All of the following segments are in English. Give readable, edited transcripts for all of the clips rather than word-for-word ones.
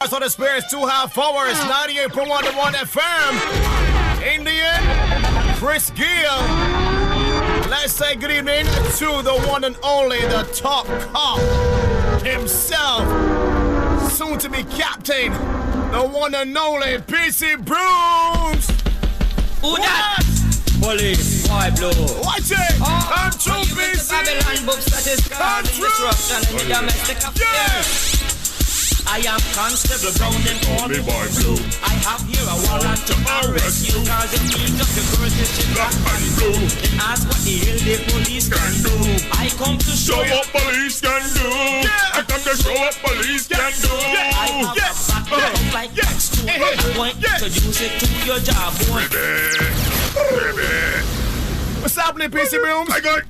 Marks on the Spirits, 2.5 hours, 98.1 to 1 FM. Indian, Chris Gill. Let's say good evening to the one and only, the top cop himself, soon to be captain, the one and only PC Brooms. Who that? Police, boy blue. Watch it! I'm true, PC! Babylon books that is causing disruption in the domestic affairs. I am Constable Brown and call me Boy Blue. I have here a warrant to arrest you, cause it means of the courtesy black and blue. And ask what the hell the police can do. I come to show what police can do. I come to show what police can do. I have a back like next to I want to introduce it to your job, boy. What's happening, PC Brooms? I got.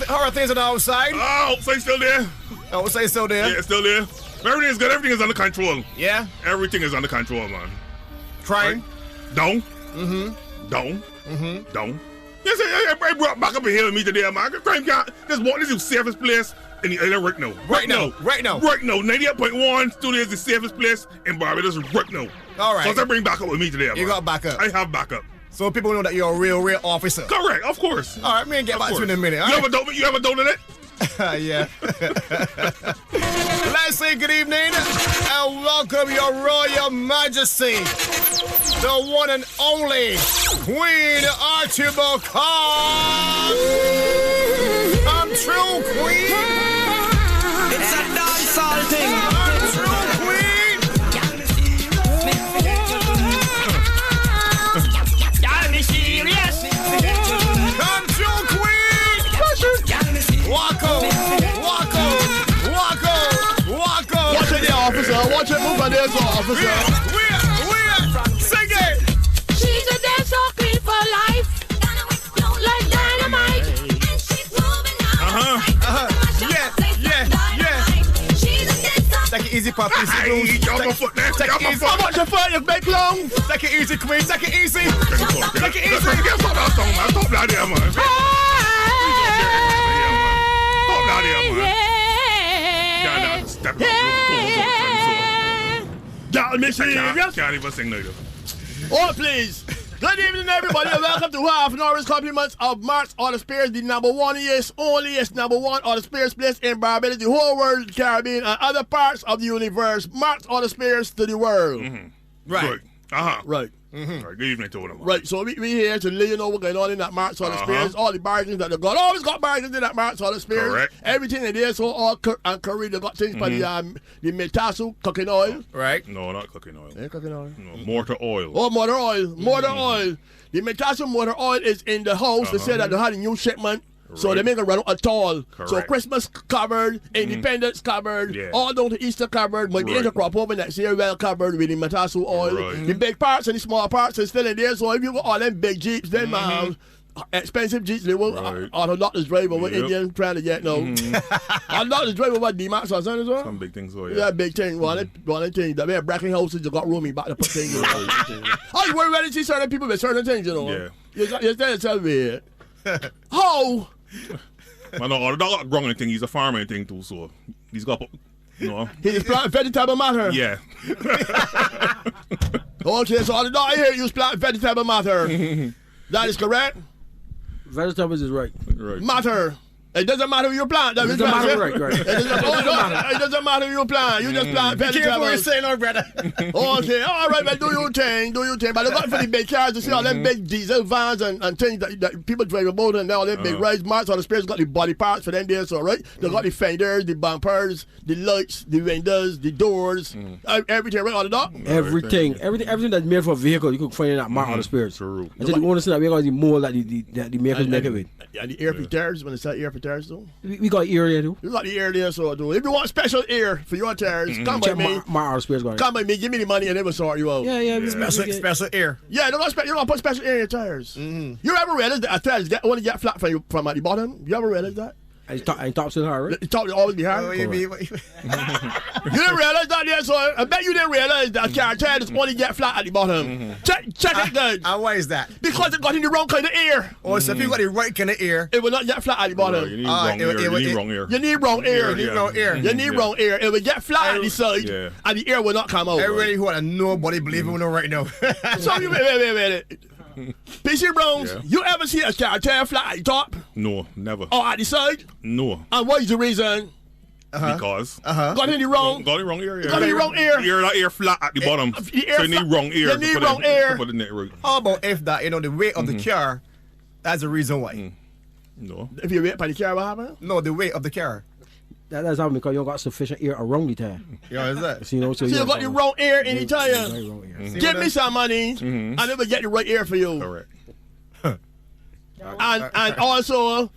How are things on the outside? Outside still there. I would say still there. Yeah, still there. Everything is good. Everything is under control. Yeah? Everything is under control, man. Crime? Right? Down. Down. Yes, I brought back up in here with me today, man. Crime can't. This is the safest place in the island right now. Right now. 98.1 studio is the safest place in Barbados right now. All right. So I bring back up with me today, man. You got backup. I have backup. So people know that you're a real officer. Correct, of course. All right, me and get back to you in a minute. You have a donut in it? Yeah. Let's say good evening and welcome your Royal Majesty, the one and only Queen Archibald Khan. I'm true, Queen. It's a dancehall thing. I'm true, Queen. Y'all be serious. I'm true, Queen. Wacko. Watch it there, officer. Watch it move on there, officer. We're sing it. She's a dancehall queen for life. Like dynamite. And she's moving out. Yeah. She's a dancehall. Take it easy, Pop. PC Y'all Brooms. my foot there. Take Y'all it my easy. foot. How much your foot you make long? Take it easy, Queen. Take it easy. Take it easy. Stop that song, man. Stop that there, man. Stop that there, man. Yeah, step up. Y'all me serious? Can't even sing neither. Oh, please. Good evening, everybody, and welcome to Half an Hour's compliments of Marks on the Spears, the number one, number one on the Spears place in Barbados, the whole world, Caribbean, and other parts of the universe. Marks on the Spears to the world. Right. Good. Uh-huh. Right. Right. Good evening to them. Right, so we here to let you know what's going on in that Marks on the Spears, all the bargains that they got. Always got bargains in that Marks on the Spears. Correct. Everything in there, so all and curry, they got things for the metasu cooking oil. Right. No, not cooking oil. Yeah, cooking oil. No, mortar oil. Oh, motor oil. The Metasu motor oil is in the house. They said that they had a new shipment, so they make it run out at all. Correct. So Christmas covered, Independence covered, all down to Easter covered, maybe Right. intercrop over next year well covered with the Metasu oil. Right. The big parts and the small parts is still in there. So if you got all them big Jeeps, them expensive Jeeps, they will Right. Orthodox driver what Yep. Indian trying to get now. Orthodox driver what D-Max or something as well. Some big things, so Yeah, big thing. One of the things that we have bracking houses, you got room in back to put things in. Oh, you weren't ready to see certain people with certain things, you know. Yeah. You tell me. How? Man, no, that wrong thing. He's a farmer thing too, so he's got, you know. He's plant vegetable matter. Yeah. Okay, so the dog here use plant vegetable matter. That is correct. Vegetables is right. Right. Matter. It doesn't matter who you plant. That It is doesn't matter, right. right. It doesn't matter who you plant. You just plant Be careful what you're vegetables. saying, our brother. Okay, all right, man, do your thing. But look out for the big cars. You see all them big diesel vans and things that people drive about, and all them big rides. Marks on the Spears got the body parts for them there, so right? They got the fenders, the bumpers, the lights, the windows, the doors, everything right on the dog. Everything that's made for a vehicle, you can find in that Mark on the Spirits. True. I think the only thing that we got is the mold that the makers make of it. And the air filters, when they sell air filters, though. We got ear there too. You got the air there, so do. If you want special air for your tires, come by Check me. Mark on the Spirits got it. Come by me, give me the money, and they will sort you out. Yeah. Special ear. Yeah, you don't put special air in your tires. You ever realize that a tires only get flat from at the bottom? You ever realize that? And he talks to her, right? He talks always behind. Oh, You you mean? didn't realize that there, so I bet you didn't realize that cartel is only get flat at the bottom. Check it good. And why is that? Because it got in the wrong kind of ear. Oh, so if you got the right kind of ear, It will not get flat at the bottom. You need wrong ear. You need wrong ear. You need wrong ear. you need wrong ear. You need wrong ear. It will get flat at the side, Yeah. and the ear will not come out. Everybody who want nobody believing me right now. So you wait. PC Browns, Yeah. you ever see a cartel flat at the top No, never. or at the side? No. And what is the reason? Because. Got in the wrong. Got the wrong ear. Yeah. Got in the wrong ear. That ear flat at the bottom. the ear So you need flat- wrong ear. you to need put wrong it- ear. to Put the net right. How about if that, the weight of the car, that's the reason why. No. If you wait for the car, what happen? No, the weight of the car. That's happening because you don't got sufficient ear around the tire. Yeah, is that? So, you know, So you got the wrong ear in the tire. Wrong ear. Give me some money, and it will get the right ear for you. All right. And also,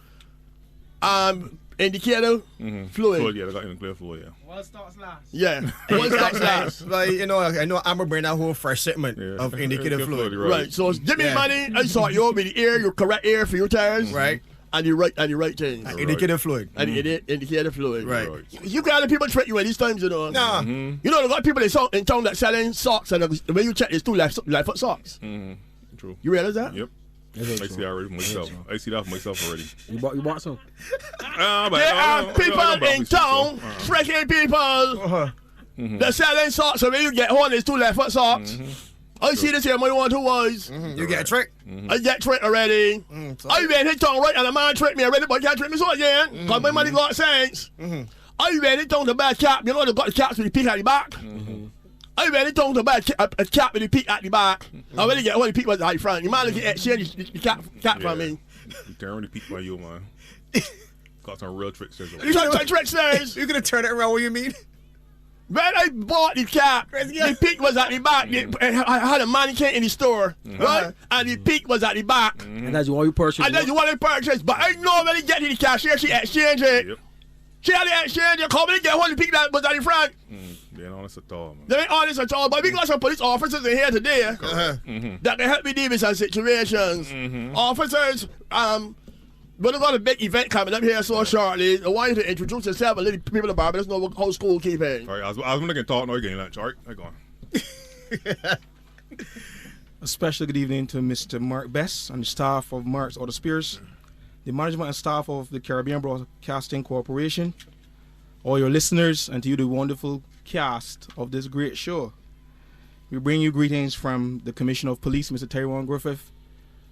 indicator fluid. Fluid, yeah, they got in the clear fluid, yeah. What starts last? Yeah. One stops last. Like, I know I'm gonna bring that whole fresh shipment Yeah. of indicative fluid. Right. So give me Yeah. money. I sort you over the ear, your correct ear for your tires. Right. And the right things. Indicative fluid. And the indicator fluid. Right. You got people trick you at these times, you know. Nah. You know, they got people in town that selling socks, and the way you check is 2 left foot socks. True. You realize that? Yep. I see that already for myself. I see that for myself already. You bought some? There are people in town, tricking people. They're selling socks, and when you get home, it's 2 left foot socks. I see this here, my 1 2 boys. You get tricked. I get tricked already. I went hit town right, and the man tricked me already, but he can't trick me so again. Because my money got sense. I went hit town to buy a cap. You know, they got the caps with the peak at the back. I went hit town to buy a cap with the peak at the back. I really get all the peak was at the front. You might look at exchange the cap from me. You can't really peek by you, man. Got some real tricks there. You trying to take tricksters? You gonna turn it around? What you mean? When I bought the cap, the peak was at the back. I had a mannequin in the store, right? And the peak was at the back. And that's why you purchased. And then you want to purchase, but I know when you get to the cashier, she exchange it. Yep. She had to exchange it. Come and get one of the peak that was at the front. They ain't honest at all, man. They ain't honest at all, but we got some police officers in here today that can help me deal with some situations. Officers, but we got a big event coming up here so shortly. I want you to introduce yourself and let the people in Barbados know what whole school keeping. All right, I was going to talk, now you're getting lunch. All right, I go on. A special good evening to Mr. Mark Best and the staff of Mark's Auto Spears, the management and staff of the Caribbean Broadcasting Corporation, all your listeners, and to you, the wonderful cast of this great show. We bring you greetings from the Commissioner of Police, Mr. Tyrone Griffith,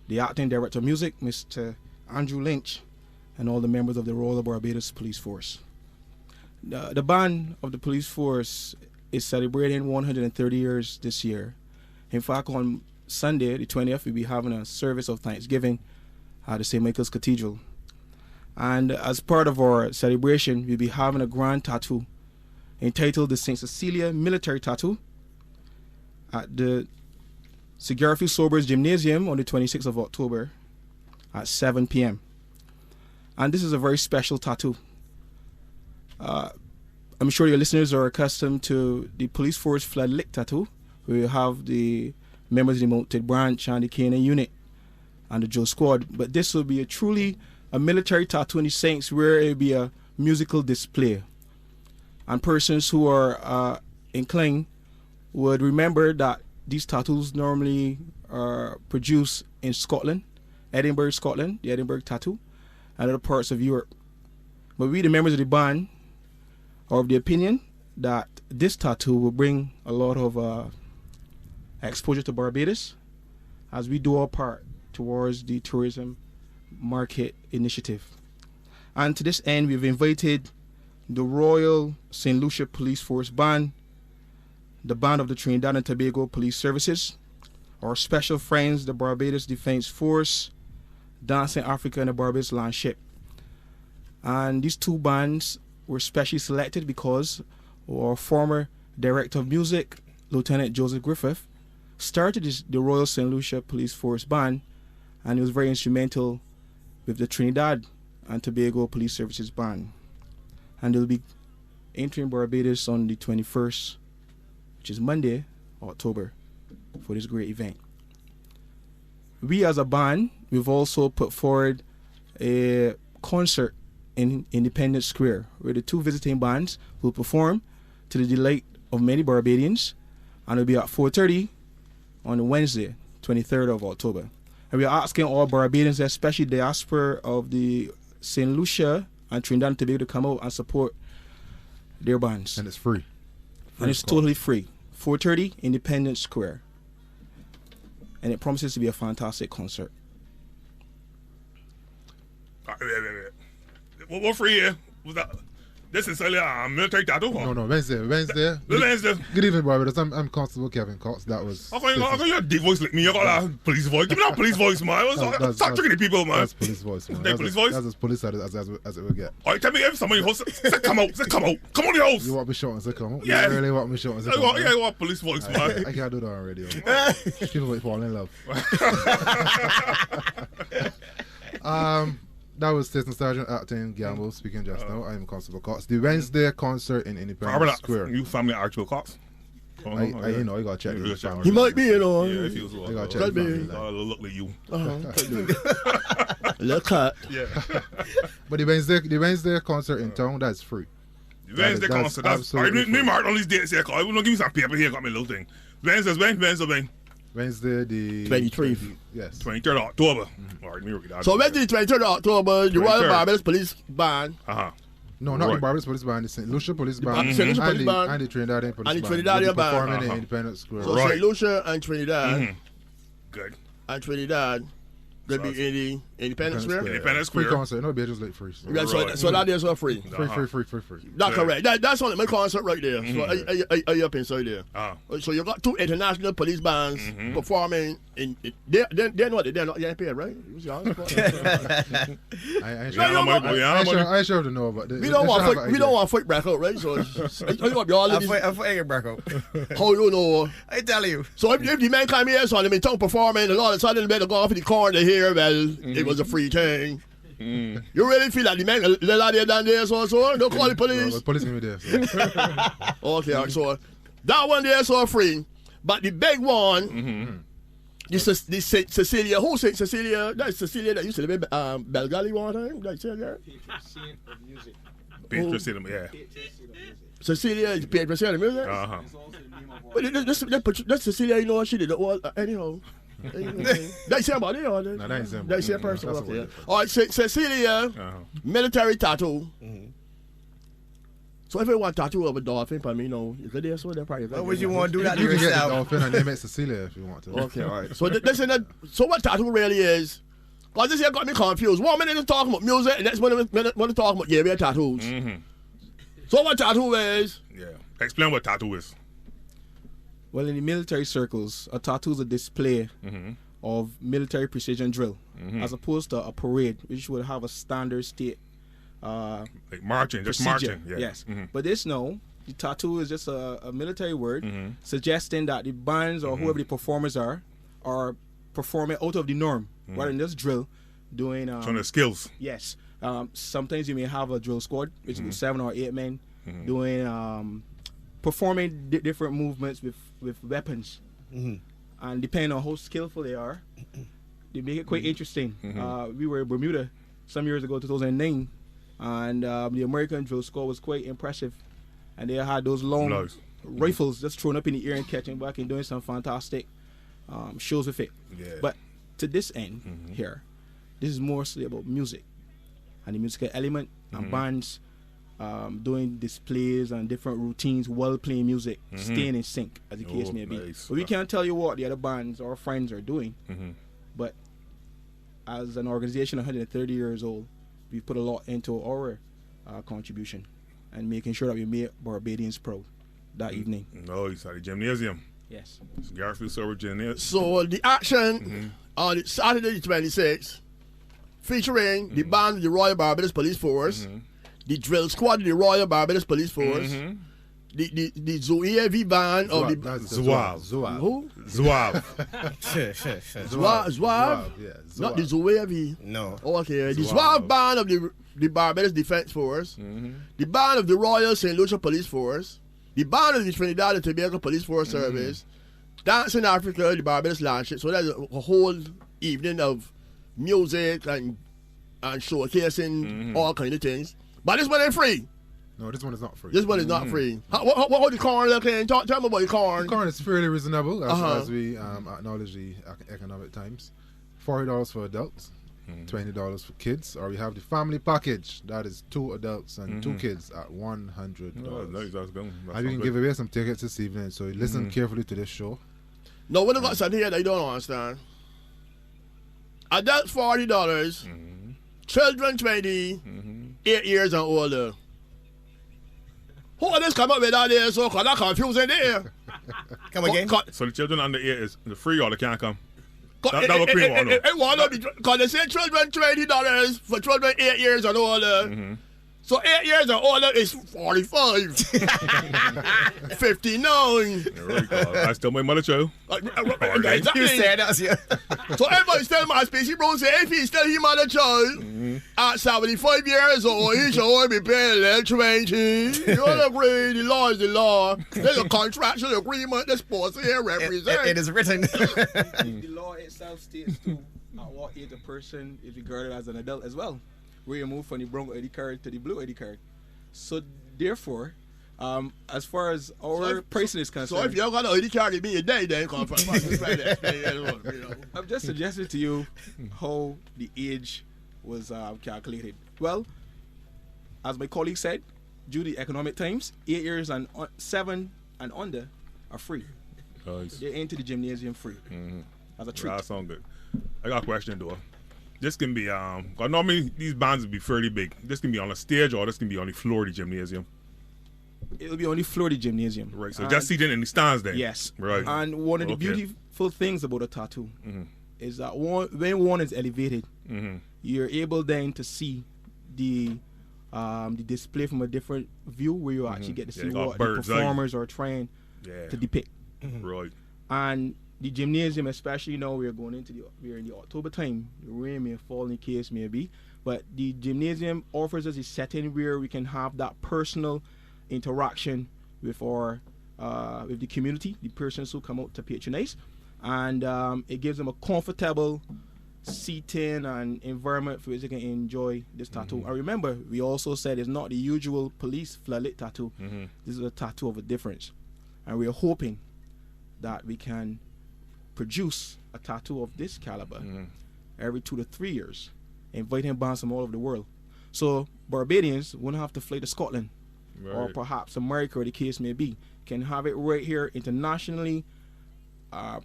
the Acting Director of Music, Mr. Andrew Lynch, and all the members of the Royal Barbados Police Force. The band of the police force is celebrating 130 years this year. In fact, on Sunday, the 20th, we'll be having a service of Thanksgiving at the St. Michael's Cathedral. And as part of our celebration, we'll be having a grand tattoo entitled the St. Cecilia Military Tattoo at the Security Sobers Gymnasium on the 26th of October at 7 p.m. And this is a very special tattoo. I'm sure your listeners are accustomed to the police force flag lick tattoo, where you have the members of the mounted branch and the K9 unit and the Joe squad. But this will be a military tattoo in the sense where it will be a musical display. And persons who are inclined would remember that these tattoos normally are produced in Scotland, Edinburgh, Scotland, the Edinburgh tattoo, and other parts of Europe. But we, the members of the band, are of the opinion that this tattoo will bring a lot of exposure to Barbados as we do our part towards the tourism market initiative. And to this end, we've invited the Royal St. Lucia Police Force Band, the Band of the Trinidad and Tobago Police Services, our special friends, the Barbados Defense Force, Dancing Africa, and the Barbados Landship. And these two bands were specially selected because our former Director of Music, Lieutenant Joseph Griffith, started the Royal St. Lucia Police Force Band, and he was very instrumental with the Trinidad and Tobago Police Services Band. And they'll be entering Barbados on the 21st, which is Monday, October, for this great event. We as a band, we've also put forward a concert in Independence Square, where the two visiting bands will perform to the delight of many Barbadians, and it'll be at 4:30 on Wednesday, 23rd of October. And we are asking all Barbadians, especially diaspora of the St. Lucia and Trinidad and Tobago, to come out and support their bands. And it's free. And it's totally free. 4:30 Independence Square. And it promises to be a fantastic concert. What free here? Was that? This is a military tattoo. No, Wednesday. Wednesday. Good evening, Barbados. I'm Constable Kevin Cox. That was. How come you have deep voice like me? You got a police voice. Give me that police voice, man. Stop tricking the people, man. That's police voice, man. Police voice? That's as police as it will get. All right, tell me if somebody host. Say come out. Come on the house. You want me short and say come out? Yeah. You really want me short and say come out? Yeah, you want police voice, man. I can't do that on radio. People might fall in love. That was Station Sergeant Acting Gamble speaking just now. I am Constable Cox. The Wednesday concert in Independence Square. You family Archibald Cox? I you know, you gotta check his family. He might be, you know. Yeah, if he was You gotta check Could his be. family. look like you. Look at. But the Wednesday concert in town, that's free. Wednesday That's concert. That's absolutely me mark on these dates here. Cause give me some paper here. Got me little thing. Wednesday. Wednesday the 23rd. Yes. 23rd of October. All right, me read that. So Wednesday, 23rd of October, the Royal 23rd. Barbados Police Band No, not the Right. Barbados Police Band, the St. Lucia Police Band, St. Lucia Police Band. and the Trinidadian Police And the Band. Trinidadian will be Band. performing in Independence Square. So Right. St. Lucia and Trinidad Good. and Trinidad will be in the Independence Square. Independence Free Square. concert, no, be just like free. So. Yeah, so that is all free. Free. That's correct. That's only my concert right there. So are you up inside there? So you got two international police bands performing in. They're not getting paid, right? I should have to know about this. We don't want foot break out, right? So you got all of these. I'm for break out. How you know? I tell you. So if the man come here, so them in town performing, and all of a sudden they better go off in the corner here. Well, it was a free thing. You really feel like the man a lot there down there, so don't call the police. The police me there. So. Okay, all right, so that one there so free, but the big one, this Cecilia. Who said Cecilia? That's Cecilia that used to live in Belgali one time. That's it, Patron Saint, yeah. Cecilia is Patron Saint of music. But that's Cecilia. You know what she did? Well, anyhow. They say about it, or No, that ain't same. they say person. That's Okay. what All right, Cecilia, military tattoo. So if you want tattoo of a dolphin, for me, you know, you could do so. Probably. Why would you want to do that to You can get the yourself? dolphin and name it Cecilia if you want to. Okay, all right. So listen, so what tattoo really is? Cause this here got me confused. 1 minute is talking about music, and next minute talking about yeah, we have tattoos. So what tattoo is? Yeah. Explain what tattoo is. Well, in the military circles, a tattoo is a display of military precision drill, as opposed to a parade, which would have a standard state Like marching, just procedure. marching. Yeah. Yes. But this, no. The tattoo is just a military word suggesting that the bands or whoever the performers are performing out of the norm, rather than just drill, doing... Showing their skills. Yes. Sometimes you may have a drill squad, which is 7 or 8 men, doing... performing different movements with weapons, and depending on how skillful they are, they make it quite interesting. We were in Bermuda some years ago, 2009, and the American drill squad was quite impressive, and they had those long rifles just thrown up in the air and catching back and doing some fantastic shows with it. Yeah. But to this end here, this is mostly about music and the musical element and bands doing displays and different routines while playing music, staying in sync, as the case may be. Nice. But we can't tell you what the other bands or friends are doing. But as an organization 130 years old, we've put a lot into our contribution and making sure that we make Barbadians proud that evening. No, it's at the gymnasium. Yes. It's Garfield Silver Gymnasium. So the action on Saturday the 26th, featuring the band of the Royal Barbados Police Force, the drill squad of the Royal Barbados Police Force, the Zoev band of the Zouave. who? Zouave. Zouave? Yeah, Not the Zoev. No. Okay, the Zouave band of the Barbados Defense Force, the band of the Royal St. Lucia Police Force, the band of the Trinidad and Tobago Police Force Service, Dance in Africa, the Barbados Landship. So that's a whole evening of music and and showcasing all kind of things. But this one ain't free. No, this one is not free. This one is not free. What the corn looking? Tell me about the corn. The corn is fairly reasonable as we acknowledge the economic times. $40 for adults, $20 for kids, or we have the family package that is 2 adults and 2 kids at $100. Oh, nice. That's good. And we can give away some tickets this evening, so listen carefully to this show. No, when I got something here that you don't understand. Adults $40, children 20, 8 years and older. Who are this come up with that there? So that confusing there. Come again. So the children under 8 is the free or they can't come? That was cream one, because they say children $20 for children 8 years and older. So 8 years and older is 45. 59. I still my mother child. Exactly. You said that, yeah. So everybody still my species bro say if he's still his mother child at 75 years old, he should only be paying like 20. You don't agree, the law is the law. There's a contractual agreement that's supposed to here represent. It is written. The law itself states too at what age a person is regarded as an adult as well. Where you move from the brown ID card to the blue ID card. So therefore, as far as our pricing is concerned, So if you don't got an ID card, it be a day then. I've just suggested to you how the age was calculated. Well, as my colleague said, due to economic times, 8 years and 7 and under are free. Nice. They enter the gymnasium free as a treat. That sounds good. I got a question though. This can be normally these bands would be fairly big. This can be on a stage or this can be on the floor of the gymnasium. It'll be on the floor of the gymnasium. Right. So just seated in the stands then. Yes. Right. And one of the beautiful things about a tattoo is that when one is elevated, you're able then to see the display from a different view where you actually get to see what the performers are trying to depict. Right. And the gymnasium, especially now we're in the October time, the rain may fall in the case maybe, but the gymnasium offers us a setting where we can have that personal interaction with our with the community, the persons who come out to patronize, and it gives them a comfortable seating and environment for which they can enjoy this tattoo. And remember, we also said it's not the usual police floodlit tattoo. This is a tattoo of a difference, and we are hoping that we can produce a tattoo of this caliber every 2 to 3 years, inviting bands from all over the world. So Barbadians wouldn't have to fly to Scotland or perhaps America, or the case may be. Can have it right here, internationally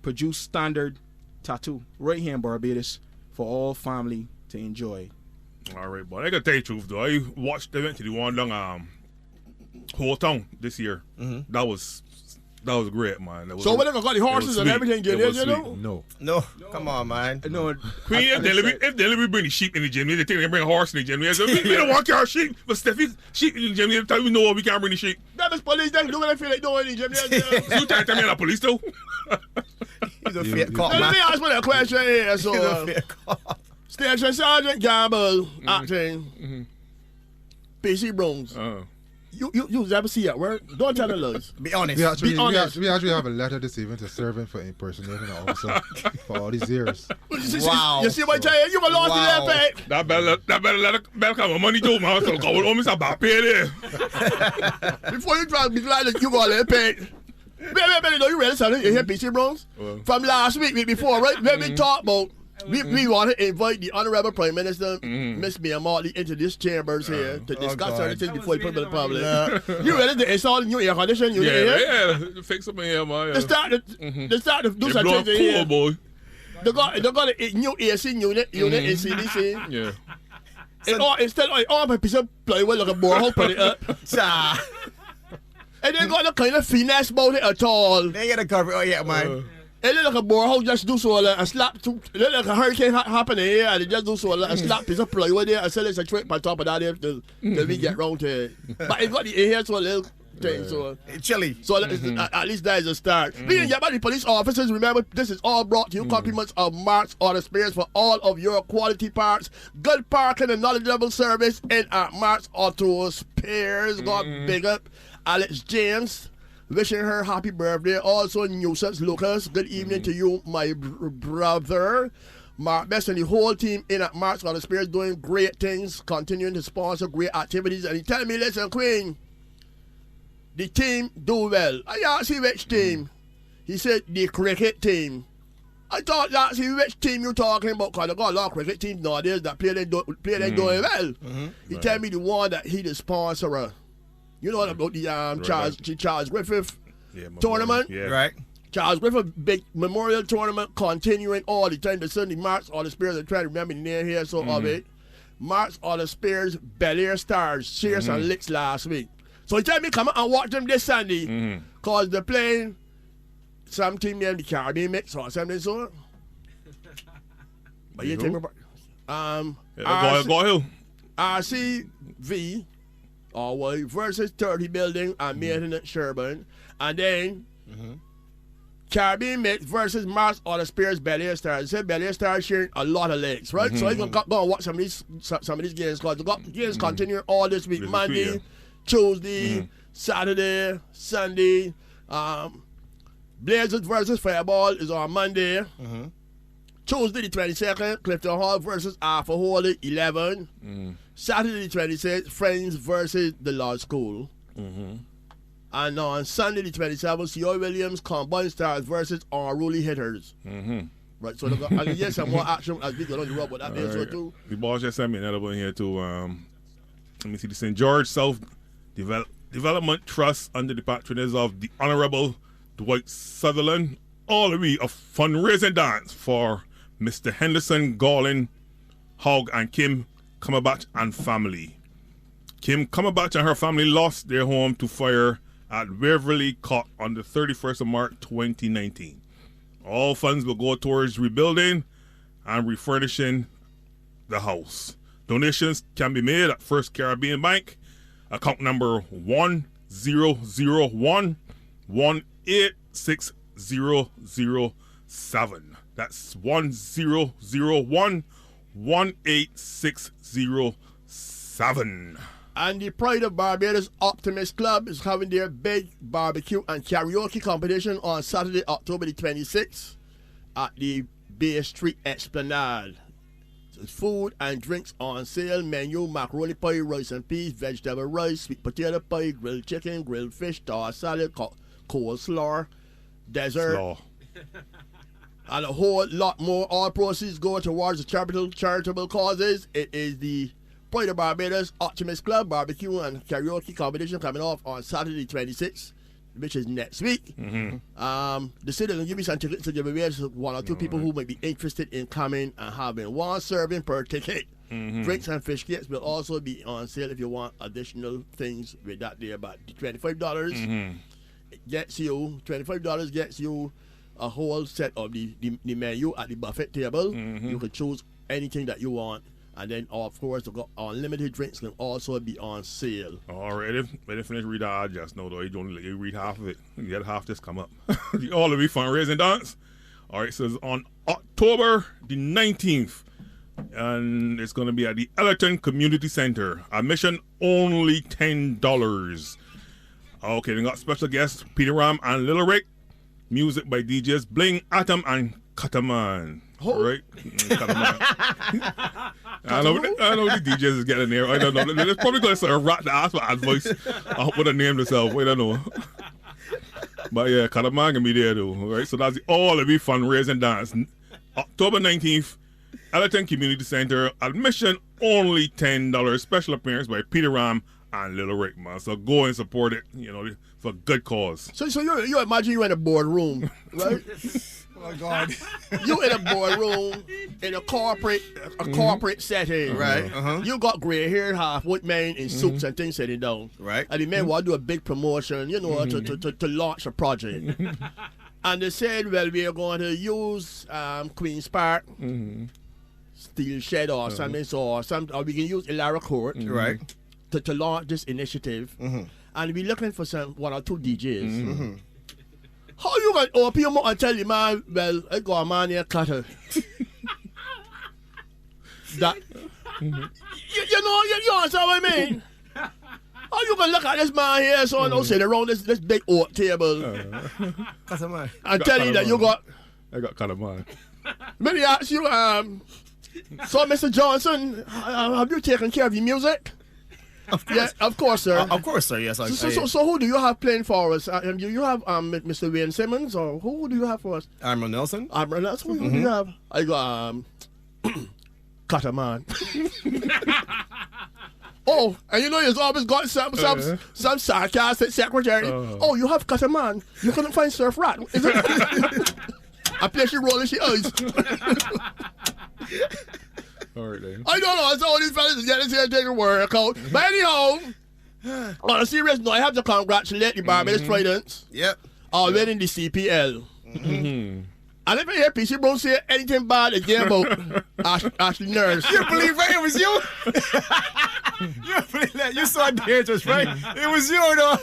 produced standard tattoo right here in Barbados for all family to enjoy. All right, but I gotta tell you the truth though. I watched the event to the one down Whole Town this year. That was great, man. So when they got the horses and everything, get in, you know? No, come on, man. No, Queen, if they bring the sheep in the gym, they think they bring a horse in the gym. They say, we don't want our sheep, but Steffi's sheep in the gym. They tell me no, we can't bring the sheep. That is police, they do what I feel like doing in the gym. You trying to tell me I'm police too? He's a fake cop, man. Let me ask me a question here. So, Station Sergeant Gamble acting PC Browns. You ever see it, right? Don't tell the lies. Be honest. We actually have a letter this evening to serve him for impersonating an officer for all these years. Wow. You see what I'm saying? You were lost in that pay. That better come with money too, man. So go with almost about pay there. Before you try to be glad that you got that pay. Baby, know you ready, son? You hear PC Browns? From last week before, right? When we talk about we want to invite the Honorable Prime Minister, Miss Mia Martley, into this chambers here to discuss certain things before you put them in the public. You ready to install a new air conditioning unit here? Yeah, fix up in here, man. They start to do some things in here. Boy. They got a new AC unit in CDC. Yeah. Instead of all my piece of plywood like a borehole, put it up. And they got no kind of finesse about it at all. They ain't got a cover yet, man. It look like a borehole, just do so and slap. It look like a hurricane happening here, and they just do so and slap piece of plywood there and sell it a trick on top of that there till we get round to it. But it got the here so a little thing, so chilly. So at least that is a start. We didn't get by the police officers. Remember, this is all brought to you compliments of Marks Auto Spares for all of your quality parts, good parking and knowledgeable service in our Marks Auto Spares. Got big up Alex James. Wishing her happy birthday. Also, Nuisance Lucas. Good evening to you, my brother. Mark Best and the whole team in at Mark's Other Spears doing great things, continuing to sponsor great activities. And he telling me, listen, Queen, the team do well. I asked him which team. He said the cricket team. I thought that's which team you talking about, because I got a lot of cricket teams nowadays that play them doing well. He tell me the one that he the sponsorer. You know about the Charles Griffith tournament? Yeah. Right. Charles Griffith big memorial tournament continuing all the time. The Sunday Marks Other Spears. I'm trying to remember the name here of it. Marks Other Spears, Bel Air Stars, Cheers and Licks last week. So he tell me come out and watch them this Sunday, because they're playing some team named the Caribbean Mix or something so. But you tell me about Go ahead. RCV versus 30 Building and Maintenance Sherburne, and then Caribbean Mix versus Marks Other Spears, Bel Air Stars. Say Bel Air Stars sharing a lot of legs, right? So you can go and watch some of these games, because the games continue all this week. Monday, Tuesday, Saturday, Sunday. Blazers versus Fireball is on Monday. Tuesday the 22nd, Clifton Hall versus Arthur Holy 11. Saturday the 26th, Friends versus the Law School. And on Sunday the 27th, C.O. Williams Combined Stars versus Unruly Hitters. Right, so and yes, some more action as we go on the road, but that is so too. The boss just sent me another one here too. Let me see the St. George South Development Trust under the patronage of the Honorable Dwight Sutherland. All the way a fundraising dance for Mr. Henderson Garland, Hogg, and Kim Cumberbatch and family. Kim Cumberbatch and her family lost their home to fire at Waverly Court on the 31st of March 2019. All funds will go towards rebuilding and refurnishing the house. Donations can be made at First Caribbean Bank, account number 1001 18607. That's 1001 18607. And the Pride of Barbados Optimist Club is having their big barbecue and karaoke competition on Saturday, October the 26th at the Bay Street Esplanade. There's food and drinks on sale. Menu: macaroni pie, rice and peas, vegetable rice, sweet potato pie, grilled chicken, grilled fish, tossed salad, coleslaw, dessert, and a whole lot more. All proceeds go towards the charitable causes. It is the Pride of Barbados Optimist Club barbecue and karaoke competition coming off on Saturday 26th, which is next week. The city will give me some tickets to give away to one or two people who might be interested in coming and having one serving per ticket. Drinks and fish kits will also be on sale if you want additional things with that there. But $25 gets you a whole set of the menu at the buffet table. You can choose anything that you want. And then, of course, the unlimited drinks can also be on sale. All right, if I finish read that, just know though, you don't let you read half of it. You get half this come up. All of it fundraising dance. All right, so it's on October the 19th, and it's going to be at the Ellerton Community Center. Admission only $10. Okay, they got special guests Peter Ram and Little Rick. Music by DJs Bling, Atom, and Cataman. Right? I know the DJs is getting there. I don't know. They're probably going to sort of rock the ass for advice. I hope what they name themselves. I don't know. But yeah, Cataman can be there though. Right? So that's the all of the fundraising dance. October 19th, Ellerton Community Center. Admission only $10. Special appearance by Peter Ram and Little Rick, man. So go and support it, for a good cause. So you imagine you in a boardroom, right? Oh my God! You in a boardroom in a corporate setting, right? You got gray hair, half-white men in suits and things sitting down, right? And the men want to do a big promotion, to launch a project. And they said, well, we are going to use Queen's Park, Steel Shed or something, or we can use Illawarra Court, right? To launch this initiative, and we're looking for one or two DJs. How you gonna open your mouth and tell the man, well, I got a man here cutter. That you understand what I mean? How you gonna look at this man here, so no sit around this big oak table, and tell you that you got I got Cataman. Let me ask you, so Mr. Johnson, have you taken care of your music? Yeah, of course, sir. Of course, sir. Yes, So who do you have playing for us? You have Mr. Wayne Simmons, or who do you have for us? Admiral Nelson. Admiral Nelson. Who do you have? I got Cutter Man. Oh, and you know he's always got some sarcastic secretary. Oh, you have Cutter Man. You couldn't find Surf Rat. Is it? I play she rolling she eyes. All right, then. I don't know. It's all these fellas is getting here taking work out. But anyhow, on a serious note, I have to congratulate the Barbados Tridents Yep. on winning the CPL. And if I hear PC Bro say anything bad again about Ashley Nurse. You believe it was you? You believe that? You so dangerous, right? It was you, though.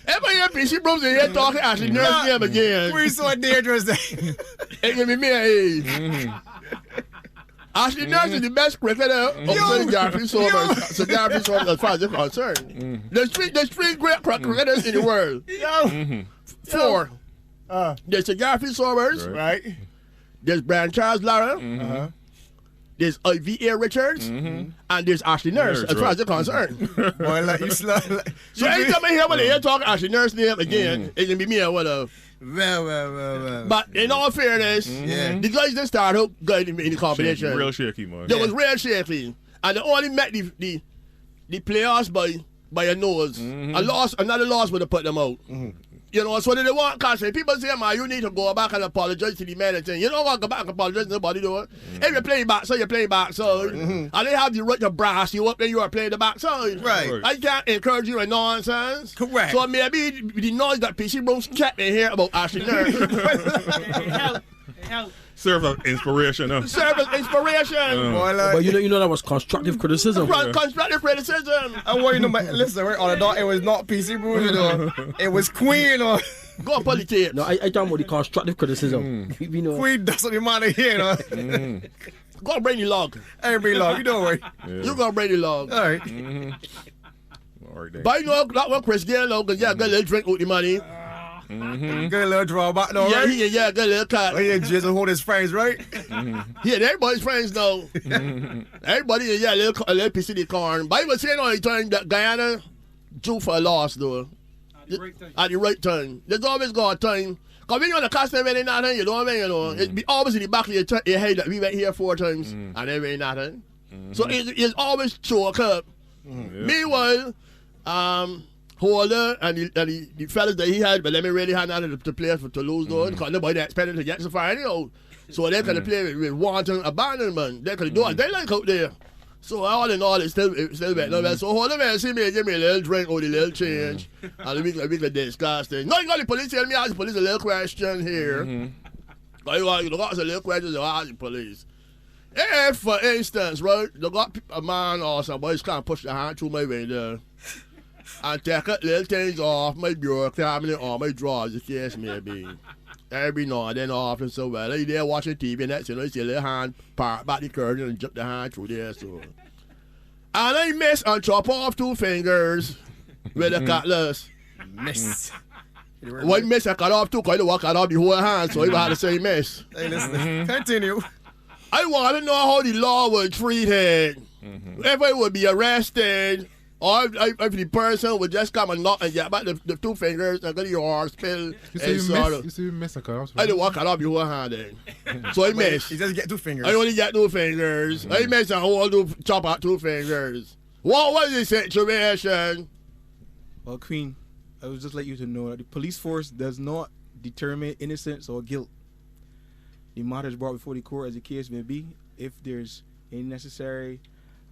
If I hear PC Bro say here talking Ashley Nurse name again. We so dangerous. It give me me Ashley Nurse is the best cricketer of St. Garfield Sobers. St. Garfield Sobers, as far as they're concerned. There's three great cricketers in the world. Four. There's St. Garfield Sobers. Right. There's Brian Charles Lara. There's I.V.A. Richards. And there's Ashley Nurse, as far as they're concerned. Boy, like you slow. So anytime I hear when they hear talking Ashley Nurse name again, it can be me or whatever. Well. But in all fairness, the guys that started out good in the competition. Real shaky, man. They was real shaky. And they only met the playoffs by a nose. Another loss would have put them out. You know, so they want cash. People say, man, you need to go back and apologize to the men and thing. You don't want to go back and apologize to nobody, do it. If you play backside, you play backside. And they have the right to brass you up when you are playing the backside. Right. I can't encourage you in nonsense. Correct. So maybe the noise that PC Bruce kept in here about Ashley Nurse. Serve of inspiration, huh? Serve as inspiration. Boy, like, But you know that was constructive criticism. Constructive criticism. I want you to know, but listen, right on the dot, it was not PC Bruce, you know. It was Queen, you know. Go on, pull the tape. No, I talking about the constructive criticism. You know, Queen, that's what the man here, you know. Go on, bring the log. Ain't be long, you don't worry. You go bring the log. All right. All right, then. But you know, that one Chris Gale, though, because yeah, got a little drink with the money. Get a little drawback, though, Yeah, right? got a little cut. Oh, yeah, Jesus hold his friends, right? Yeah, everybody's friends though. Everybody, a little piece of the corn. But he was saying all the time that Guyana due for a loss though. At the right time. There's always got a time. Because when you're on the custom and nothing, you know what I mean? You know, it be always in the back of your head that we went here 4 times and there ain't nothing. So it's always choke up. Meanwhile, Holder and the fellas that he had, but let me really had nothing to play for Toulouse though, because nobody expected to get so far anyhow. So they could play with wanton abandonment. They could do what they like out there. So all in all, it's still better. No, so Holder man see me give me a little drink or the little change, and we could discuss things. No, you got the police tell me ask the police a little question here. You got a little question to ask the police. If, for instance, right, they got a man or somebody kind of push their hand through my way there. And take little things off my bureau cabinet or my drawers, the case may be. Every now and then often so well. They there watching TV and that's, you know, you see a little hand part back the curtain and jump the hand through there. So. And I miss and chop off 2 fingers with a cutlass. Miss. One miss I cut off 2 because I cut off the whole hand, so I had to say miss. Hey, listen, continue. I want to know how the law would treat it. If I would be arrested. Or if the person would just come and knock and get back the 2 fingers and get your arm spill. You see you miss a cut off. I didn't walk out of your hand then. So I missed. He just get 2 fingers. I only get 2 fingers. I missed a whole chop out 2 fingers. What was the situation? Well, Queen, I would just let you to know that the police force does not determine innocence or guilt. The matter is brought before the court as the case may be. If there's any necessary,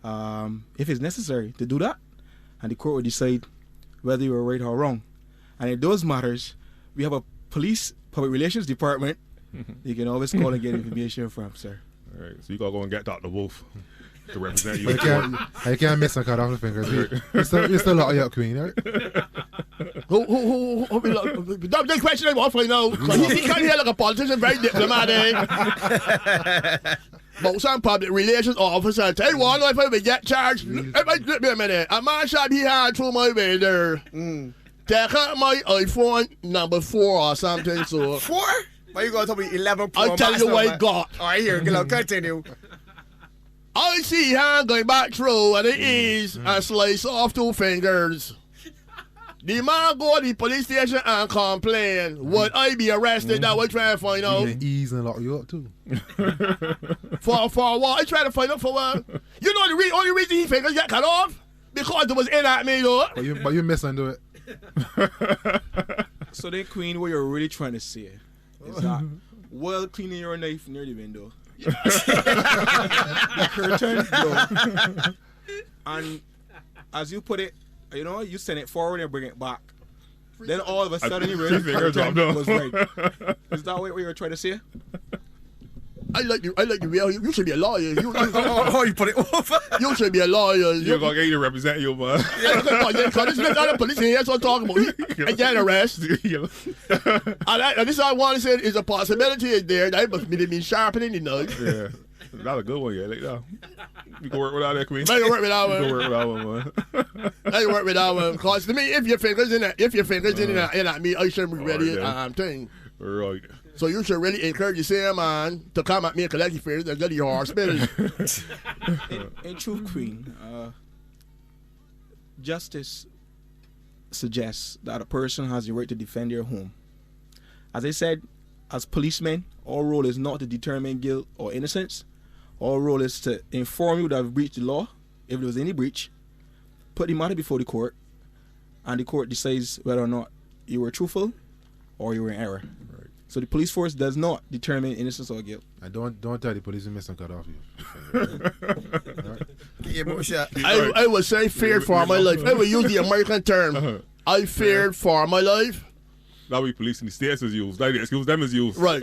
if it's necessary to do that, and the court will decide whether you were right or wrong. And in those matters, we have a police public relations department you can always call and get information from, sir. All right, so you gotta go and get Dr. Wolf to represent you. I can't miss a cut off the fingers. You're still out of Queen, right? Who that question I want to find out. He can't hear like a politician, very diplomatic. But some public relations officer tell you what, if I would get charged, let me a minute. A man shot he had through my way there. Take out my iPhone number 4 or something. So 4? Why you going to tell me 11 Pro I'll tell Max you what now, I got. All right, here, Gillo, continue. I see hand going back through and it is and slice off 2 fingers. The man go to the police station and complain. Would I be arrested? That we trying to find You out. can ease and lock you up too. For what? I trying to find out for what? You know the only reason he fingers get cut off? Because it was in at me though. But you misundo it. So then, Queen, what you're really trying to say is that while cleaning your knife near the window, the curtain door, and as you put it, you know, you send it forward and bring it back. Then all of a sudden you realize the curtain was right. Is that what you were trying to say? I like you. You should be a lawyer. You put it over. You should be a lawyer. You're going to get you to represent you, man. Because this other police here, that's what I'm talking about. I get arrested. And this I want to say is a possibility is there that it must be me sharpening the knife. Yeah. That's a good one, yeah. Like that. You can work without that, Queen. I can work with that one. You can work with that one, man. I can work with that one. Because to me, if your fingers in at me, I shouldn't be ready. Thing. Right. So you should really encourage the same man to come at me and collect your fingers and get your hospital. In truth, Queen, justice suggests that a person has the right to defend their home. As I said, as policemen, our role is not to determine guilt or innocence. Our role is to inform you that we've breached the law, if there was any breach, put the matter before the court, and the court decides whether or not you were truthful or you were in error. Right. So the police force does not determine innocence or guilt. And don't tell the police you miss and cut off you. I would say feared for my life. I would use the American term. I feared for my life. That way police in the States is used. Like the excuse them is used. Right.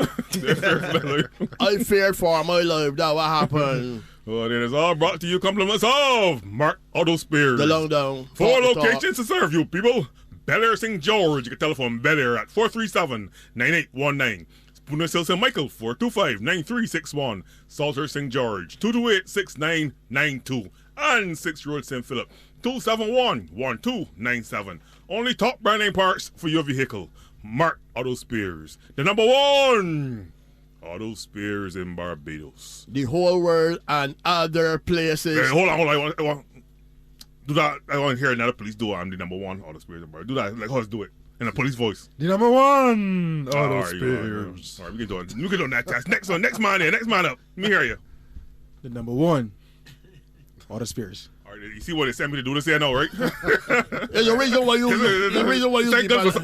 I feared for my life. That what happened. Well, then it's all brought to you compliments of Mark Otto Spears. The long down. 4 locations to serve you, people. Bel Air St. George. You can telephone Bel Air at 437-9819. Spooner Hill St. Michael, 425-9361. Salter St. George, 228-6992. And 6 Road St. Philip, 271-1297. Only top brand name parts for your vehicle. Mark Otto Spears, the number 1 Otto Spears in Barbados. The whole world and other places. Hey, hold on. I want do that. I want to hear another police do it. I'm the number 1 Otto Spears in Barbados. Do that. Like, let's do it in a police voice. The number 1 Otto Spears. All right, we can do that test. Next man there. Next man up. Let me hear you. The number 1 Otto Spears. All right, you see what they sent me to do this here now, right? There's a reason why you.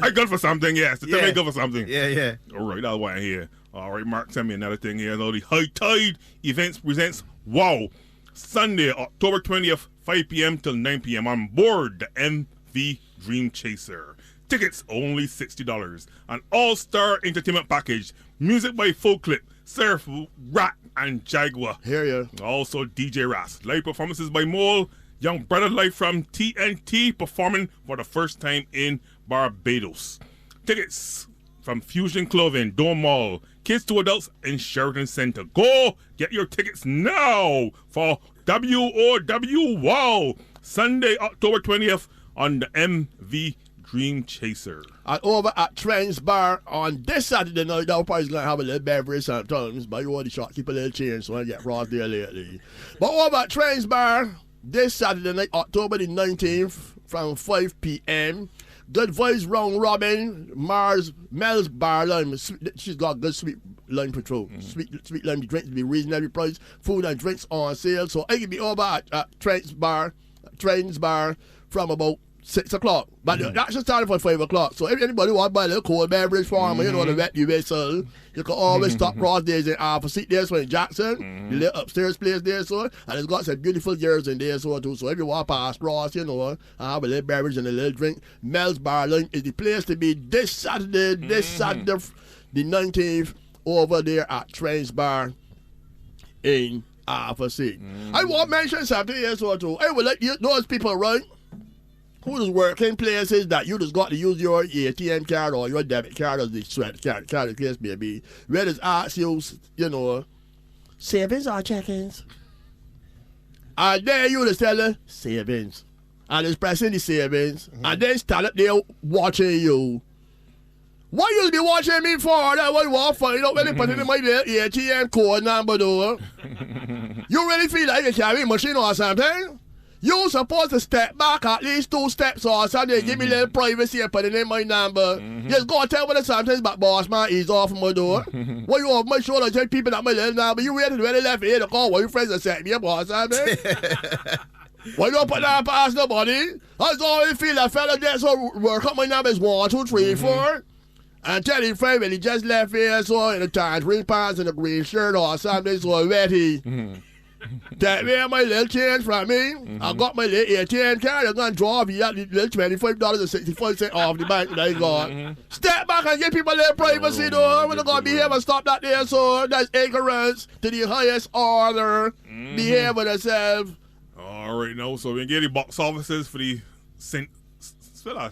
I good for something, yes. Tell me good for something. Yeah. All right, that's why I'm here. All right, Mark, send me another thing here. Now, the High Tide Events presents Wow, Sunday, October 20th, 5 p.m. till 9 p.m. on board the MV Dream Chaser. Tickets only $60. An all-star entertainment package. Music by Full Clip, Surf, Rat, and Jaguar. Hear ya. Also DJ Ras. Live performances by Mole. Young Brother Life from TNT performing for the first time in Barbados. Tickets from Fusion Clothing, Dome Mall, Kids to Adults in Sheraton Center. Go get your tickets now for WOW Wow, Sunday, October 20th on the MV Dream Chaser. And over at Trends Bar on this Saturday night, that probably going to have a little beverage sometimes, but you want the shopkeeper a little change, so I get frost there lately. But over at Trends Bar, this Saturday night, October the 19th, from 5 p.m., Good Vibes Round Robin, Mel's Bar Lime. She's got good sweet lime control. Sweet lime drinks to be reasonably priced. Food and drinks on sale. So I can be over at Trends Bar from about 6 o'clock. But that's just starting for 5 o'clock. So if anybody want to buy a little cold beverage for me, you know, the wet you vessel, you can always stop across there in Alpha Seat there, so in Jackson, the little upstairs place there, so, and it's got some beautiful girls in there, so too. So if you want to pass across, you know, and have a little beverage and a little drink, Mel's Bar Line is the place to be this Saturday, the 19th, over there at Trends Bar in Alpha Seat. I want to mention something here, so too. I would let you, those people, right, who just work in places that you just got to use your ATM card or your debit card or the sweat card, the case may be, where just ask you, you know, savings or check-ins? And then you just tell them, savings. And just pressing the savings, and then stand up there watching you. What you be watching me for? That what you want for? You don't really put it in my ATM code number though. You really feel like you carry a machine or something? You supposed to step back at least 2 steps or something. Give me a little privacy and put it in my number. Just go and tell me something, but boss man, ease off my door. What you want my shoulder tell people that my little number? You waited when they left here to call what your friends have sent me a boss something? Why you don't put that past nobody? I just always feel that fella there, so work up my numbers 1, 2, 3, 4. And tell your friend when he just left here, so in the times, ring pants and a green shirt or something, so ready. Take me my little change from me. I got my little ATM card. I'm going to draw me that little $25.65 off the bank that I got. Step back and give people a little privacy, though. We're not going to behave and stop that there, so that's ignorance to the highest order. Behave with yourself. All right, now, so we can get the box offices for the Saint Cecilia.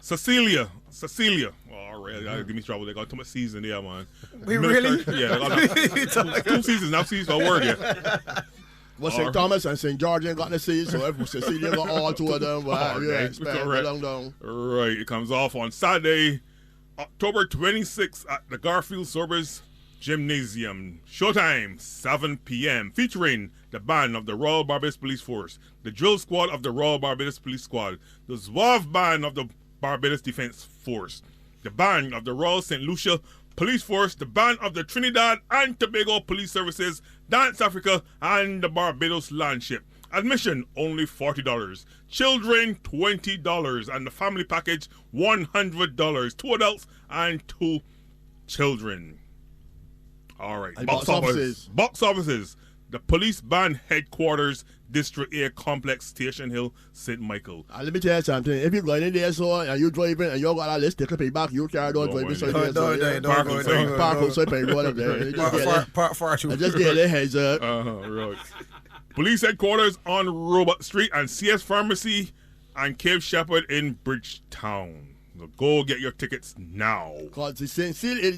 Cecilia. All right, that'll give me trouble. They got too much season there, man. We really? Yeah, they got 2 seasons. Now seasons for word, yeah. Well, St. Thomas and St. George ain't got the seas, so if Cecilia got all 2 of them, well, yeah, expect right. Down. Right, it comes off on Saturday, October 26th at the Garfield Sorbers Gymnasium. Showtime, 7 p.m. Featuring the band of the Royal Barbados Police Force, the drill squad of the Royal Barbados Police Squad, the Zouave band of the Barbados Defense Force, the band of the Royal St. Lucia Police Force, the band of the Trinidad and Tobago Police Services, Dance Africa, and the Barbados Landship. Admission only $40. Children $20, and the family package $100. 2 adults and 2 children. All right. Box offices. The police band headquarters, District A Complex, Station Hill, St. Michael. Let me tell you something. If you're going in there, so, and you're driving, and you got a list, take a pay back, you carry on driving. Park outside, pay road up there. Just get a heads up. Right. Police headquarters on Robert Street and CS Pharmacy and Cape Shepherd in Bridgetown. So go get your tickets now. Called Cecilia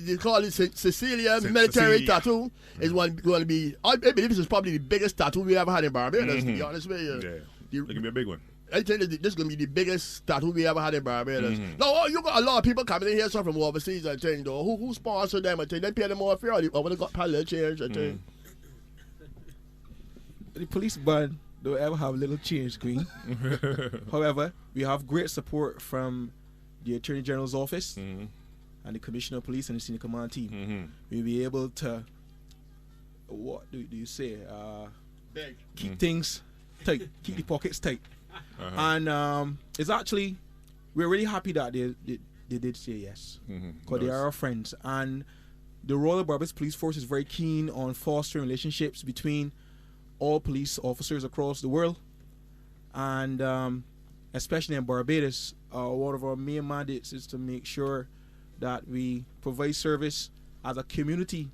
Military Tattoo is going to be. I believe this is probably the biggest tattoo we ever had in Barbados. To be honest with you, It's gonna be a big one. I think this is going to be the biggest tattoo we ever had in Barbados. No, you got a lot of people coming in here, some from overseas. I think though, who sponsored them? I think they pay them more fair. I would have got parallel change. I think. The police band don't ever have little change, Queen. However, we have great support from the Attorney General's office and the Commissioner of Police and the Senior Command team. We'll be able to, what do you say? Keep things tight, keep the pockets tight. And it's actually, we're really happy that they did say yes, because they are our friends. And the Royal Barbados Police Force is very keen on fostering relationships between all police officers across the world. And especially in Barbados, one of our main mandates is to make sure that we provide service as a community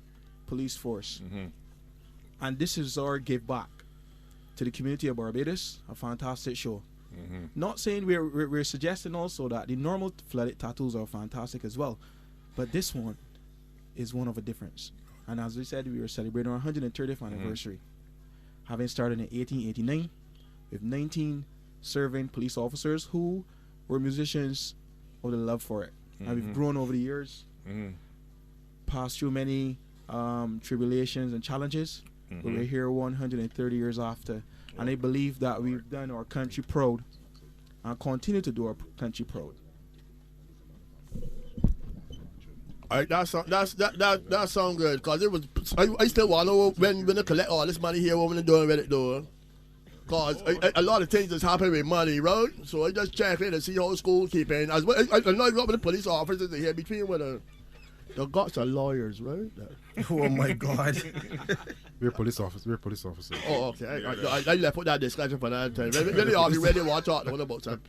police force. And this is our give back to the community of Barbados, a fantastic show. Not saying we're suggesting also that the normal flooded tattoos are fantastic as well, but this one is one of a difference. And as we said, we are celebrating our 130th anniversary, having started in 1889 with 19 serving police officers who were musicians with a love for it. And we've grown over the years, passed through many tribulations and challenges, but we're here 130 years after. And I believe that we've done our country proud and continue to do our country proud. All right, that sound good, because it was. I still want to know when they collect all this money here, what they're doing with it though. Because a lot of things that's happening with money, right? So I just check in and see how school keeping. As well, I know you got with the police officers here between with the guts are lawyers, right? Oh my God. We're police officers. Oh, okay. I left put that discussion for that time. Really, are you ready to talk about some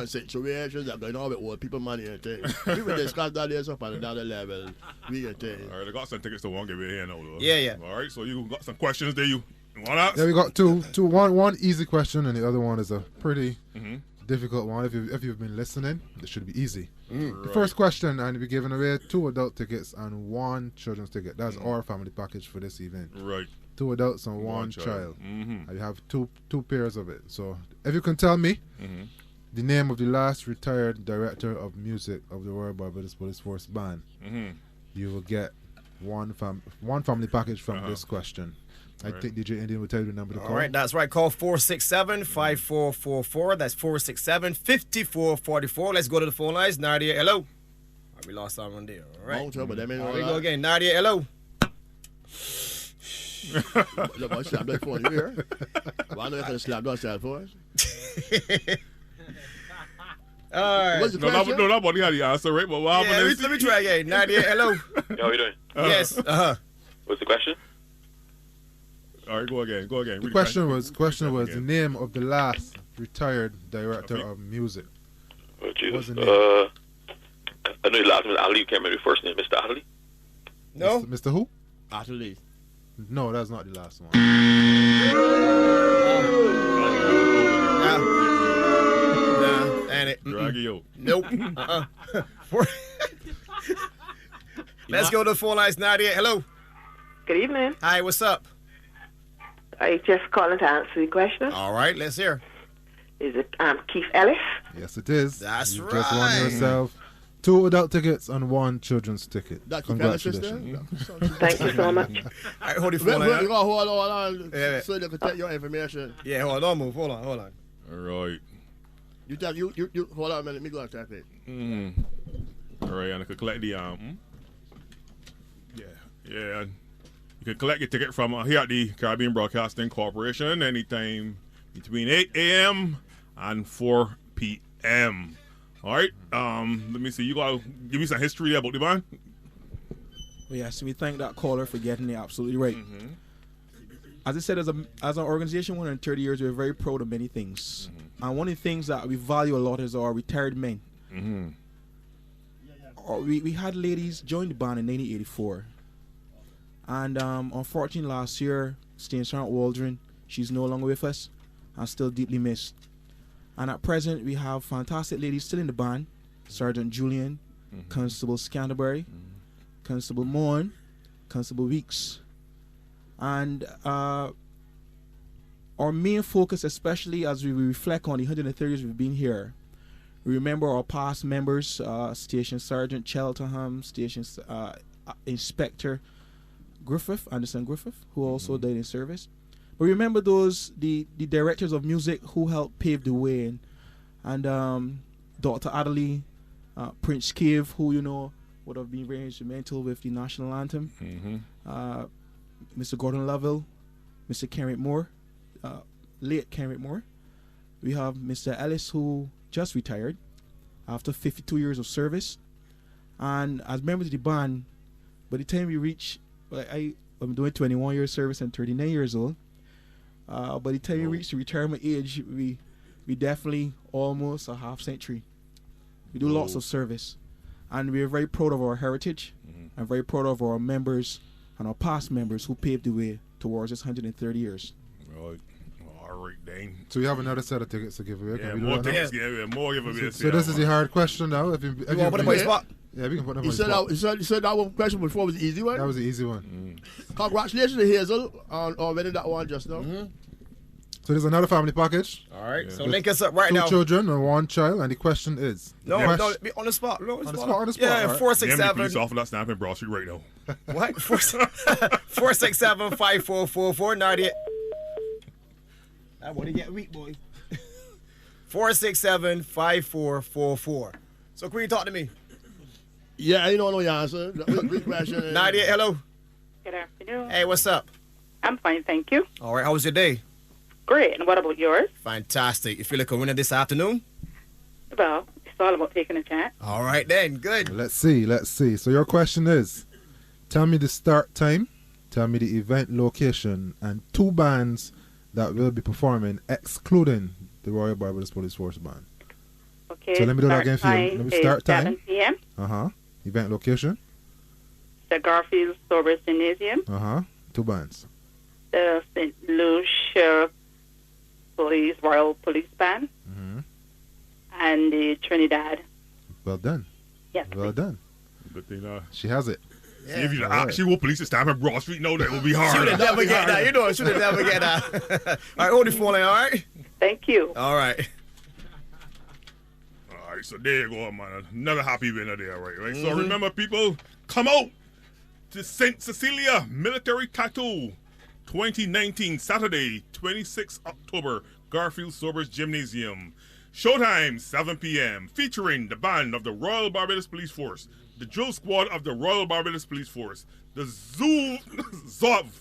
situations that going on with old people money and things? We will discuss that here up at another level. We can tell. All right, I got some tickets to one give it here now though. Yeah. All right, so you got some questions there you want to ask? Yeah, we got two. One easy question and the other one is a pretty difficult one. If you've been listening, it should be easy. The first question, and we're giving away 2 adult tickets and 1 children's ticket. That's our family package for this event. Right. 2 adults and 1 child. And you have two pairs of it. So if you can tell me the name of the last retired director of music of the Royal Barbados Police Force Band, you will get one family package from this question. I think DJ Indian will tell you the number to call. All right, that's right. Call 467-5444. That's 467-5444. Let's go to the phone lines. Nadia, hello. We lost someone there. All right. But that means Here we go again. Nadia, hello. Look, I slap that phone. You hear? Well, I know you can slap that side for us. All right. What's the question? Nobody had the answer, right? But what happened is... Let me try again. Nadia, hello. Yo, how you doing? Yes. What's the question? All right, go again. The question was the name of the last retired director of music. Oh, Jesus. What's the name? I know the last name is Ali. You can't remember the first name. Mr. Ali? No? Mr. Who? Atlee. No, that's not the last one. Nah, and it. Dragio. Nope. Let's go to the phone lines. Nadia, hello. Good evening. Hi, what's up? I just calling to answer the question. All right, let's hear. Is it Keith Ellis? Yes, it is. That's you right. Just won yourself 2 adult tickets and 1 children's ticket. Congratulations. Thank you so much. All right, hold the phone line. Hold on. Yeah. So they can take your information. Yeah, hold on, move. Hold on. All right. You hold on a minute. Let me go and type it. All right, and I could collect the yeah. You can collect your ticket from here at the Caribbean Broadcasting Corporation anytime between 8 a.m. and 4 p.m. All right. Let me see. You gotta give me some history about the band. Well, yes, we thank that caller for getting it absolutely right. As I said, as an organization, 130 years, we're very proud of many things. And one of the things that we value a lot is our retired men. We had ladies join the band in 1984. And unfortunately, last year, Stain Sergeant Waldron, she's no longer with us and still deeply missed. And at present, we have fantastic ladies still in the band. Sergeant Julian, Constable Scanterbury, Constable Morn, Constable Weeks. And our main focus, especially as we reflect on the 130 years we've been here, we remember our past members, Station Sergeant Cheltenham, Station Inspector Anderson Griffith, who also died in service. But remember the directors of music who helped pave the way, and Dr. Adderley, Prince Cave, who would have been very instrumental with the national anthem, Mr. Gordon Lovell, Mr. Kenrick Moore, late Kenrick Moore. We have Mr. Ellis, who just retired after 52 years of service, and as members of the band, by the time we reach, I'm doing 21 years service and 39 years old. By the time we reach the retirement age, we definitely almost a half century. We do lots of service, and we are very proud of our heritage, and very proud of our members and our past members who paved the way towards this 130 years. Right. All right, Dane. So we have another set of tickets to give away. Yeah, more tickets. Yeah, more give away. So this is the hard question now. If you want to put a spot? Yeah, we can put them on the spot. You said that one question before was the easy one? That was the easy one. Congratulations to Hazel on winning that one just now. So there's another family package. All right, so link us up right now. 2 children and 1 child, and the question is... No, be on the spot. On the spot. Yeah, right. 467. Police off of that Snap in Broad Street right now. What? 467-5444. Nadia. I want to get weak, boy. 467-5444. So, Queen, talk to me. Yeah, I don't know your answer. Great question. Nadia, hello. Good afternoon. Hey, what's up? I'm fine, thank you. All right, how was your day? Great. And what about yours? Fantastic. You feel like a winner this afternoon? Well, it's all about taking a chance. All right, then. Good. Let's see. So your question is, tell me the start time, tell me the event location, and 2 bands that will be performing, excluding the Royal Barbados Police Force Band. Okay. So let me do that again for you. Let me start time. 7 p.m. Event location. The Garfield Sober Gymnasium. 2 bands. The St. Lucia Royal Police Band. And the Trinidad. Well done. Yes. Well done. Good thing, she has it. See, if you actually police to Stamp in Broad Street, no, that would be hard. Should have never get that. You know it. Should have never get that. All right, hold the phone line, all right? Thank you. All right. Right, so there you go, man. Another happy winner there, right? So remember, people, come out to St. Cecilia Military Tattoo 2019, Saturday, 26 October, Garfield Sobers Gymnasium. Showtime, 7 p.m., featuring the band of the Royal Barbados Police Force, the drill squad of the Royal Barbados Police Force, the Zouave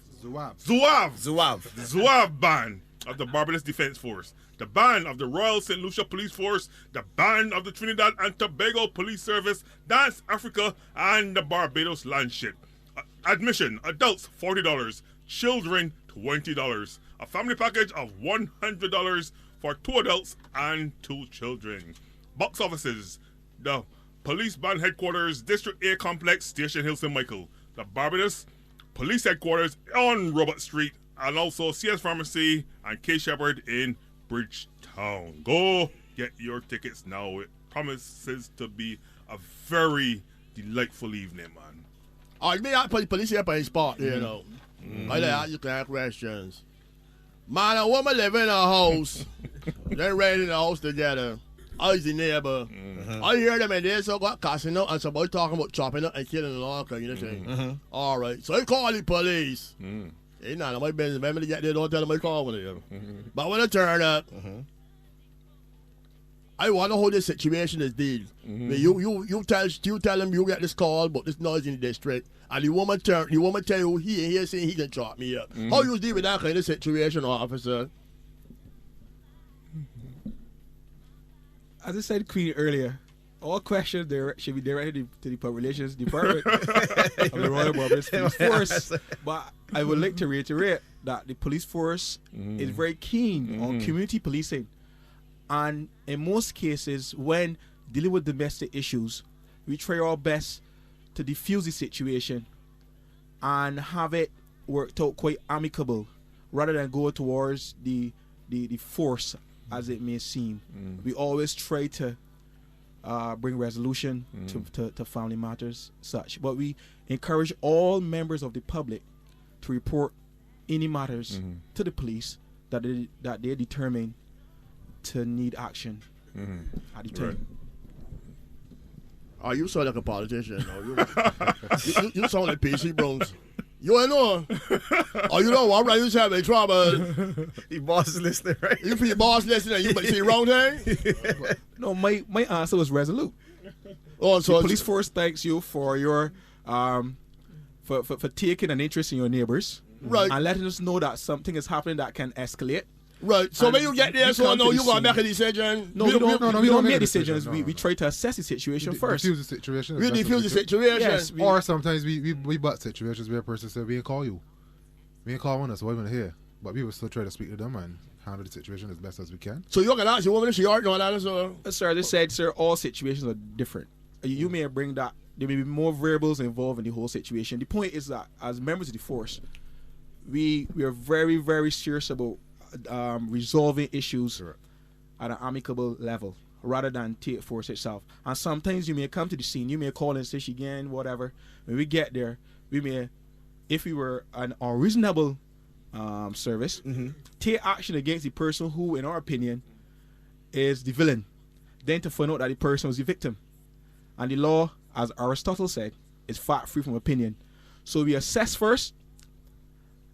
band of the Barbados Defense Force, the band of the Royal St. Lucia Police Force, the band of the Trinidad and Tobago Police Service, Dance Africa, and the Barbados Landship. Admission, adults $40, children $20. A family package of $100 for 2 adults and 2 children. Box offices, the Police Band Headquarters, District A Complex, Station Hill, St. Michael. The Barbados Police Headquarters on Robert Street, and also CS Pharmacy and K Shepherd in Bridgetown. Go get your tickets now. It promises to be a very delightful evening, man. Oh, you mean I put police here by spot, you know. I ask you questions. Man and woman live in a house. They raiding the house together. I was the neighbor. I hear them and they so got cussing out and somebody talking about chopping up and killing and all that, you know what I'm saying? All right, so I call the police. Ain't none of my business. Remember to get there, don't tell them I call when they But when I turn up, I want to hold this situation as deal. You tell them you get this call, but this noise in the district, and the woman tell you he saying he can chop me up. How you deal with that kind of situation, officer? As I said, Queen, earlier, all questions should be directed to the Public Relations Department of the Royal Barbados Police Force. But I would like to reiterate that the police force is very keen on community policing. And in most cases, when dealing with domestic issues, we try our best to diffuse the situation and have it worked out quite amicable, rather than go towards the force as it may seem. We always try to bring resolution to family matters such. But we encourage all members of the public to report any matters to the police that they determine to need action at the time. Oh, you sound like a politician. You sound like PC Bronx. You ain't know. Oh, you know what? Right, you having trouble. The boss is listening, right? You feel your boss listening, you say the wrong thing? No, my answer was resolute. Oh, so the police force thanks you for your for taking an interest in your neighbors, right, and letting us know that something is happening that can escalate. Right. So when you get there, so no, you gonna make a decision. No, we don't make decisions. We try to assess the situation first. Diffuse the situation. We diffuse the situation. Yes, or sometimes we butt situations where a person said, we ain't call you. We ain't call one us, so we're going to hear. But we will still try to speak to them and handle the situation as best as we can. So you're going to ask your woman if she already know that, so... Sir, they said, sir, all situations are different. You may bring that, there may be more variables involved in the whole situation. The point is that as members of the force, we are very, very serious about resolving issues at an amicable level rather than take force itself. And sometimes you may come to the scene, you may call and say again, whatever. When we get there, we may, if we were an unreasonable service, take action against the person who, in our opinion, is the villain, then to find out that the person was the victim. And the law, as Aristotle said, is fact free from opinion. So we assess first,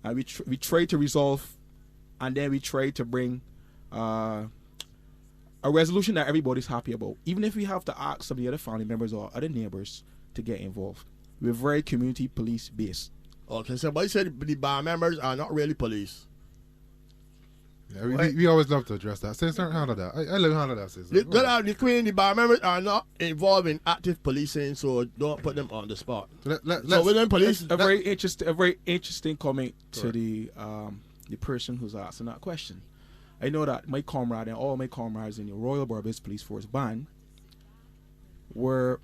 and we try to resolve, and then we try to bring a resolution that everybody's happy about, even if we have to ask some of the other family members or other neighbors to get involved. We're very community police based. Okay, so but you said the bar members are not really police. Yeah, we always love to address that. Since handle that. I love handle that. Since the Queen, the bar members are not involved in active policing, so don't put them on the spot. So within police, a very interesting comment to the person who's asking that question. I know that my comrade and all my comrades in the Royal Barbados Police Force band were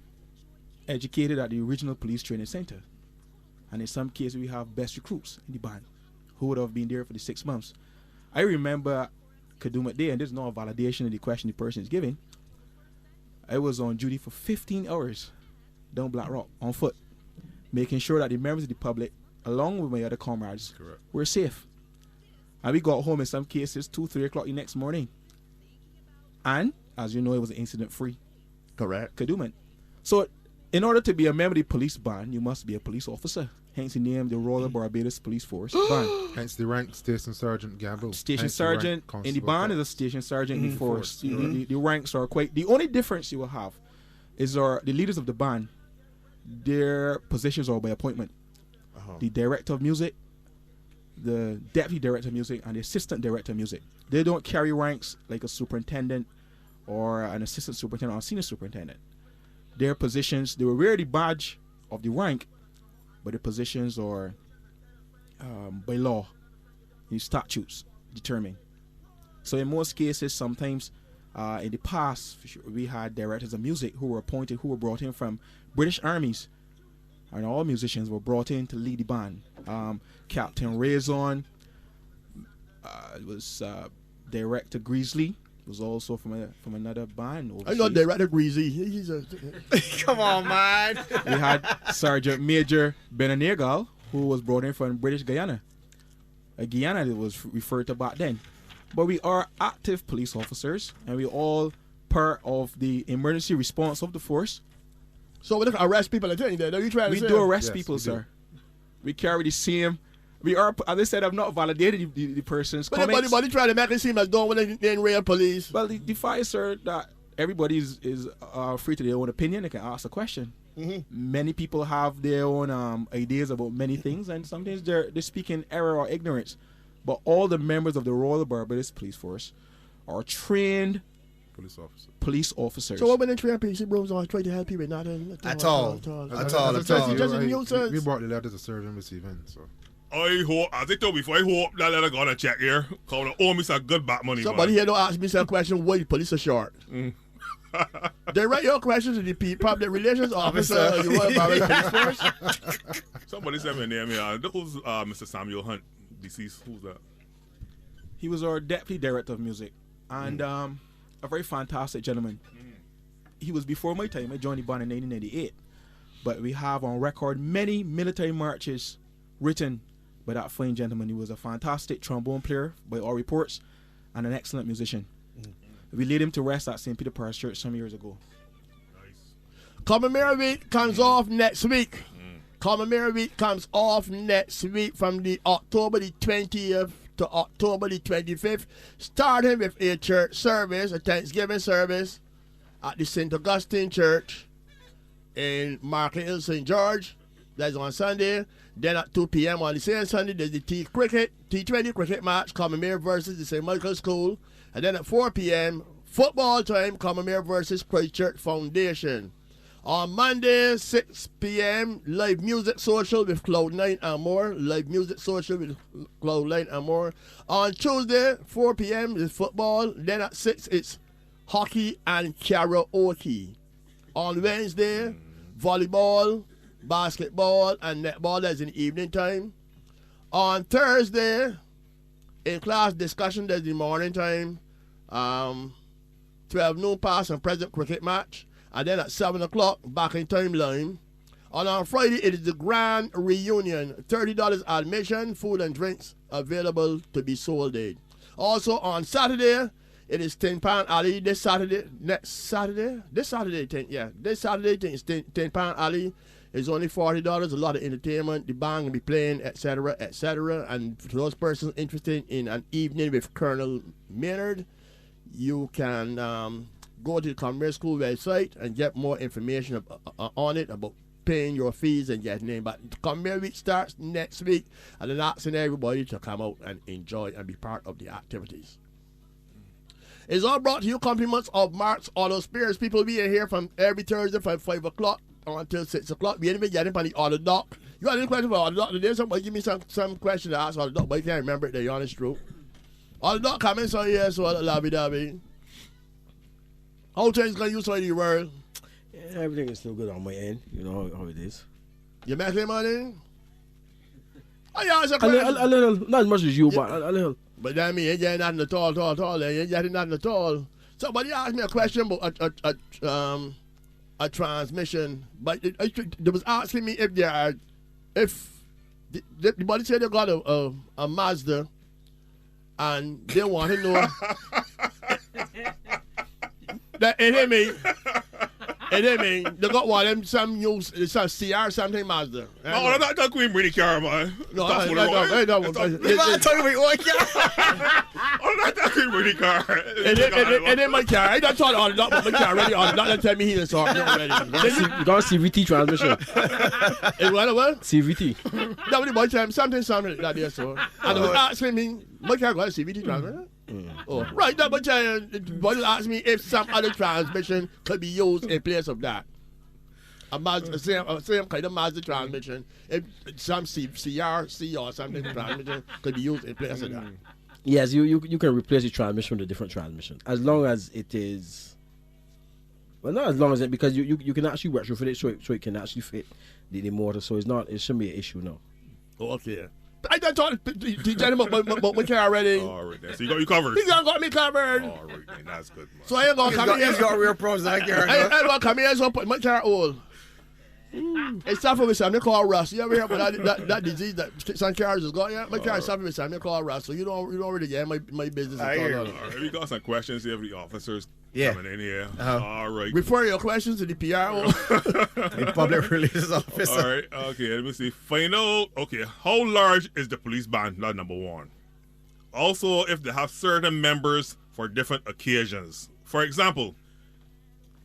educated at the original police training center, and in some cases we have best recruits in the band who would have been there for the 6 months. I remember Kaduma Day, and there's no validation of the question the person is giving. I was on duty for 15 hours down Black Rock on foot, making sure that the members of the public, along with my other comrades, were safe. And we got home in some cases 2-3 o'clock the next morning. And as you know, it was incident free. Correct. Kadooment. So, in order to be a member of the police band, you must be a police officer. Hence the name, the Royal Barbados Police Force band. Hence the rank, Station Sergeant Gamble. Station Hence sergeant the rank, in the Constable band is a station sergeant in the force. The ranks are quite. The only difference you will have is the leaders of the band. Their positions are by appointment. The director of music, the deputy director of music, and the assistant director of music. They don't carry ranks like a superintendent or an assistant superintendent or a senior superintendent. Their positions, they will wear the badge of the rank, but the positions are by law, the statutes determine. So in most cases, sometimes in the past, we had directors of music who were appointed, who were brought in from British armies, and all musicians were brought in to lead the band. Captain Raison was Director Greasley, was also from another band. Overseas. I know Director Greasy. He's a Come on, man. We had Sergeant Major Benanegal, who was brought in from British Guyana. Guyana was referred to back then. But we are active police officers, and we all part of the emergency response of the force. So we don't arrest people at any day. You trying to We say? do arrest Yes, people, we do. sir. We carry the same. We are, as I said, I've not validated the person's But comments. everybody trying to make it seem as though when they in real police. Well, the fact is, sir, that everybody is free to their own opinion. They can ask a question. Many people have their own ideas about many things, and sometimes they speak in error or ignorance. But all the members of the Royal Barbados Police Force are trained police officers. So what when they train PC bros on try to help people, not At all. Just a nuisance. We brought the letters to serve and receive in, so. I hope, as I told before, I hope that letter gonna check here. Cause they owe me some good back money, Somebody man. here don't ask me some question why the police are short. They write your questions to the public relations officer of the Royal Barbados Police Force. Somebody sent me a name here. Who's Mr. Samuel Hunt, deceased? Who's that? He was our deputy director of music, and a very fantastic gentleman. He was before my time. I joined the band in 1998, but we have on record many military marches written by that fine gentleman. He was a fantastic trombone player by all reports, and an excellent musician. We laid him to rest at St. Peter Parish Church some years ago. Common Week comes off next week. Common Week comes off next week from the October the 20th to October the 25th, starting with a church service, a Thanksgiving service at the St. Augustine Church in Market Hill, St. George. That's on Sunday. Then at 2 p.m. on the same Sunday, there's the T20 cricket match, Commonwealth versus the St. Michael's School. And then at 4 p.m., football time, Commonwealth versus Christchurch Foundation. On Monday, 6 p.m., live music social with Cloud9 and more. Live music social with Cloud9 and more. On Tuesday, 4 p.m. is football. Then at 6, it's hockey and karaoke. On Wednesday, volleyball, basketball, and netball. That's in the evening time. On Thursday, in class discussion, that's the morning time. 12 noon pass and present cricket match. And then at 7 o'clock, back in timeline. And on Friday, it is the grand reunion. $30 admission, food and drinks available to be sold there. Also on Saturday, it is Tin Pan Alley. This Saturday thing is Tin Pan Alley. It's only $40, a lot of entertainment, the band will be playing, etc., etc. And for those persons interested in an evening with Colonel Maynard, you can go to the Commerce School website and get more information on it, about paying your fees and getting in. But Commerce Week starts next week, and I'm asking everybody to come out and enjoy and be part of the activities. It's all brought to you compliments of Mark's Auto Spares. People be here from every Thursday from 5 o'clock until 6 o'clock. We ain't even getting on the Auto Dock. You got any question for Auto Dock today? Somebody give me some question to ask Auto Dock, but you can't remember it, the honest truth. Auto Dock coming, so yeah, so lobby-dabby. How things going you side of the world? Yeah, everything is still good on my end. You know how it is. You making money? Oh, yeah, it's a question. A little, not as much as you, but a little. But that means you ain't getting nothing at all. You ain't getting nothing at all. Somebody asked me a question about a transmission, but they was asking me if the body said they got a Mazda, and they want to know that hear me. And then, man, they got one of them, some news, some CR, something Mazda. Oh, that's Queen Brady car, man. No, Stop I fooling around. don't. I'm talking about one car. Oh, that's Queen Brady car. And then my car, I don't talk on that, but my car already on that. Tell me he didn't talk already. You got a CVT transmission. And what? CVT. That was my time, something like that, so. And they were asking me, my car got a CVT transmission? Oh, right, that much but asked me if some other transmission could be used in place of that. A Mazda, same kind of Mazda transmission, if some CRC or something transmission could be used in place of that. Yes, you can replace the transmission with a different transmission as long as it is. Well, not as long as it, because you can actually retrofit it so it can actually fit the motor. So it shouldn't be an issue, no. Oh, okay. I done talked to the gentleman about my car already. All right, then. So you got you covered. He got me covered. All right, then. That's good, man. So I ain't gonna come here. He's got real problems that car. I ain't gonna come here so put my car old. It's suffering with something called rust. You ever hear about that disease that some cars has got? Yeah, my car is suffering with something called rust. So you don't really get my business. I hear. All right, we got some questions here for the officers coming in here. All right. Refer your questions to the PRO. The public relations officer. All right. Okay, let me see. Final. Okay, how large is the police band? That's number one. Also, if they have certain members for different occasions. For example,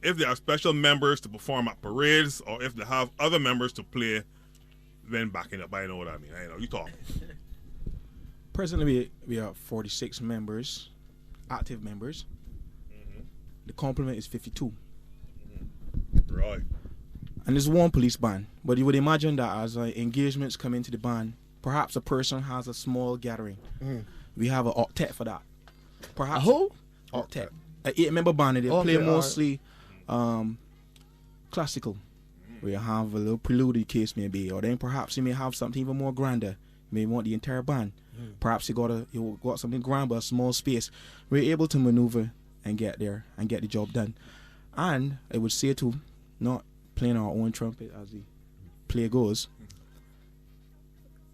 if they have special members to perform at parades, or if they have other members to play, then backing up. I know what I mean. I know you talk. Presently, we have 46 members, active members. The complement is 52. Right. And there's one police band. But you would imagine that as engagements come into the band, perhaps a person has a small gathering. We have an octet for that. Perhaps a who? Octet. An 8-member band, and they play mostly classical. Where you have a little prelude, the case may be. Or then perhaps you may have something even more grander. You may want the entire band. Perhaps you got something grand but a small space. We're able to maneuver and get there and get the job done. And I would say too, not playing our own trumpet as the play goes,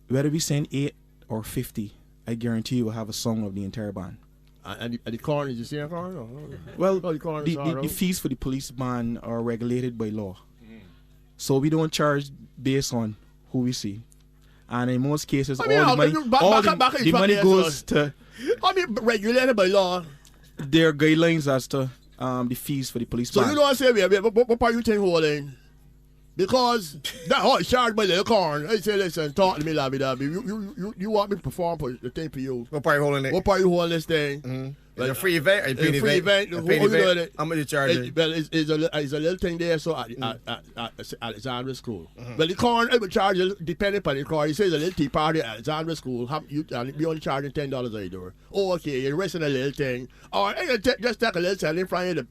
whether we send 8 or 50, I guarantee you will have a song of the entire band. And the corn, is the same corn? Well, the fees for the police band are regulated by law. So we don't charge based on who we see. And in most cases, all the money goes to... I mean, regulated by law. There are guidelines as to the fees for the police band. So you don't say, what part you think holding? Because that is charged by the corn. I say, listen, talk to me, labby. You want me to perform for the thing for you. What part you holding it? What part you holding this thing? Like a free event? A free event? Who doing it? How much you charging? Well, it's a little thing there, so at Alexandra School. Well, the corn, I would charge, depending upon the corn. He says a little tea party at Alexandra School, we only charging $10 a door. Oh, okay, you're resting a little thing. Or just take a little selling from you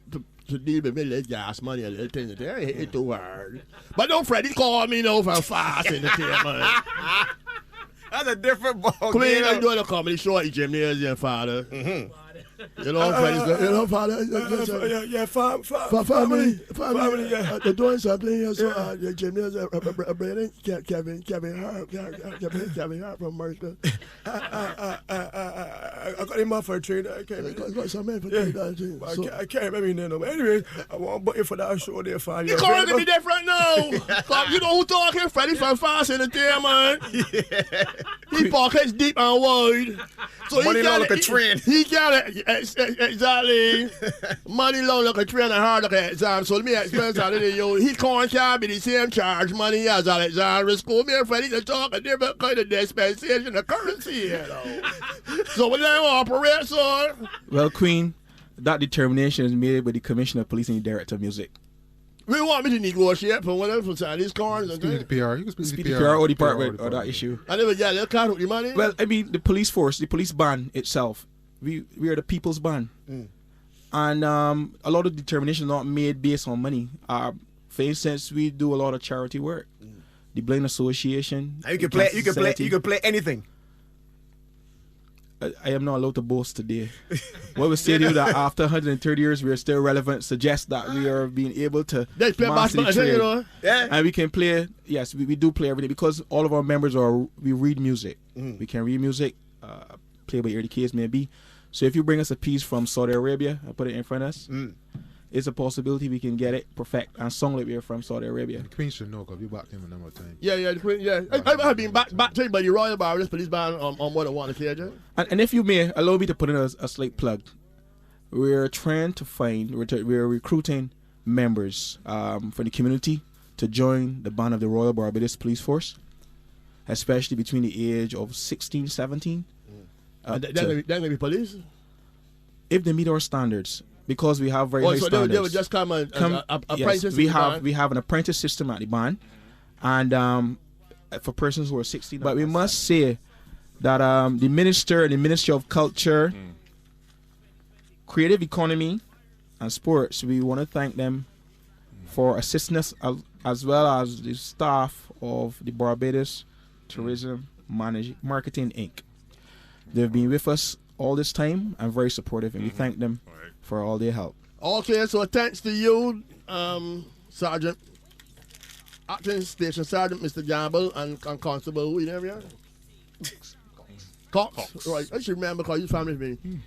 to deal with me, little gas money, a little thing. I hate it too hard. But don't Freddie call me no for fast in the thing, man. That's a different ball. Come here, I'm doing a comedy show at the gymnasium, Father. You know, Father. Yeah, family. Yeah. They're doing something here, so the gymnasium, Kevin Hart from Mercer. I got him off for a trade. I got some men for $3. I can't remember no. Anyways, I want to for that show there for you. You're going to be different now. You know who talking? Freddie from Fast in the day, man. He pockets deep and wide. So money long like a train. He got it. Exactly. Money long like a train and hard like an exam. So let me explain something to you. He can't be the same charge money as Alexandra School. Me and Freddie can talk a different kind of dispensation of currency here, though. So when they operate, so... Well, Queen, that determination is made by the Commissioner of Police and the Director of Music. We want me to negotiate for whatever for sign these cards and things. You can speak to the PRO department on that issue. I never got that card with the money. Well, I mean, the police force, the police band itself, we are the people's band. And a lot of determination is not made based on money. For instance, we do a lot of charity work. The Blind Association. You can play anything. I am not allowed to boast today. What we say to you that after 130 years we are still relevant suggests that we are being able to master the trade. And we can play, yes, we do play every day because all of our members we read music. We can read music, play by ear, the case may be. So if you bring us a piece from Saudi Arabia and put it in front of us, it's a possibility we can get it perfect and sung like we're from Saudi Arabia. The Queen should know because we backed him a number of times. Yeah, the Queen, yeah. I've been backed by the Royal Barbados Police Band on more than one occasion. And if you may, allow me to put in a slight plug. We're trying to we're recruiting members from the community to join the band of the Royal Barbados Police Force, especially between the age of 16, 17. They're going to be police? If they meet our standards. Because we have very high so standards. They would just come and apprentice. Yes, we have an apprentice system at the band, and for persons who are 16. But we must say that the Ministry of Culture, Creative Economy, and Sports, we want to thank them for assisting us, as well as the staff of the Barbados Tourism Marketing Inc. They've been with us all this time and very supportive, and we thank them for all their help. Okay, so thanks to you, Sergeant, Acting Station Sergeant Mr. Gamble and Constable, who you name here? Cox. Right, I should remember because you family with me.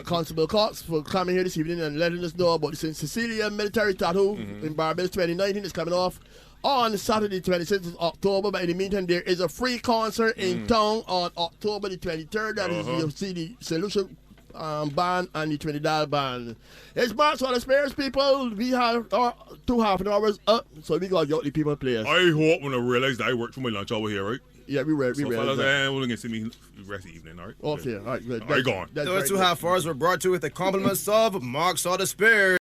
Constable Cox for coming here this evening and letting us know about the St. Cecilia Military Tattoo in Barbados 2019 is coming off on Saturday 26th of October. But in the meantime, there is a free concert in town on October the 23rd. That is you'll see the Solution band and the Trinidad band. It's March on the Spares, people. We have 2 half an hours up, so we got the people players. I hope when I realize that I work for my lunch over here, right? Yeah, we ready. So fellas, we're going to see me the rest of the evening, all right? Okay, all right, good. All right, go on. Those 2 half hours were brought to you with the compliments of Mark Saw the Spears.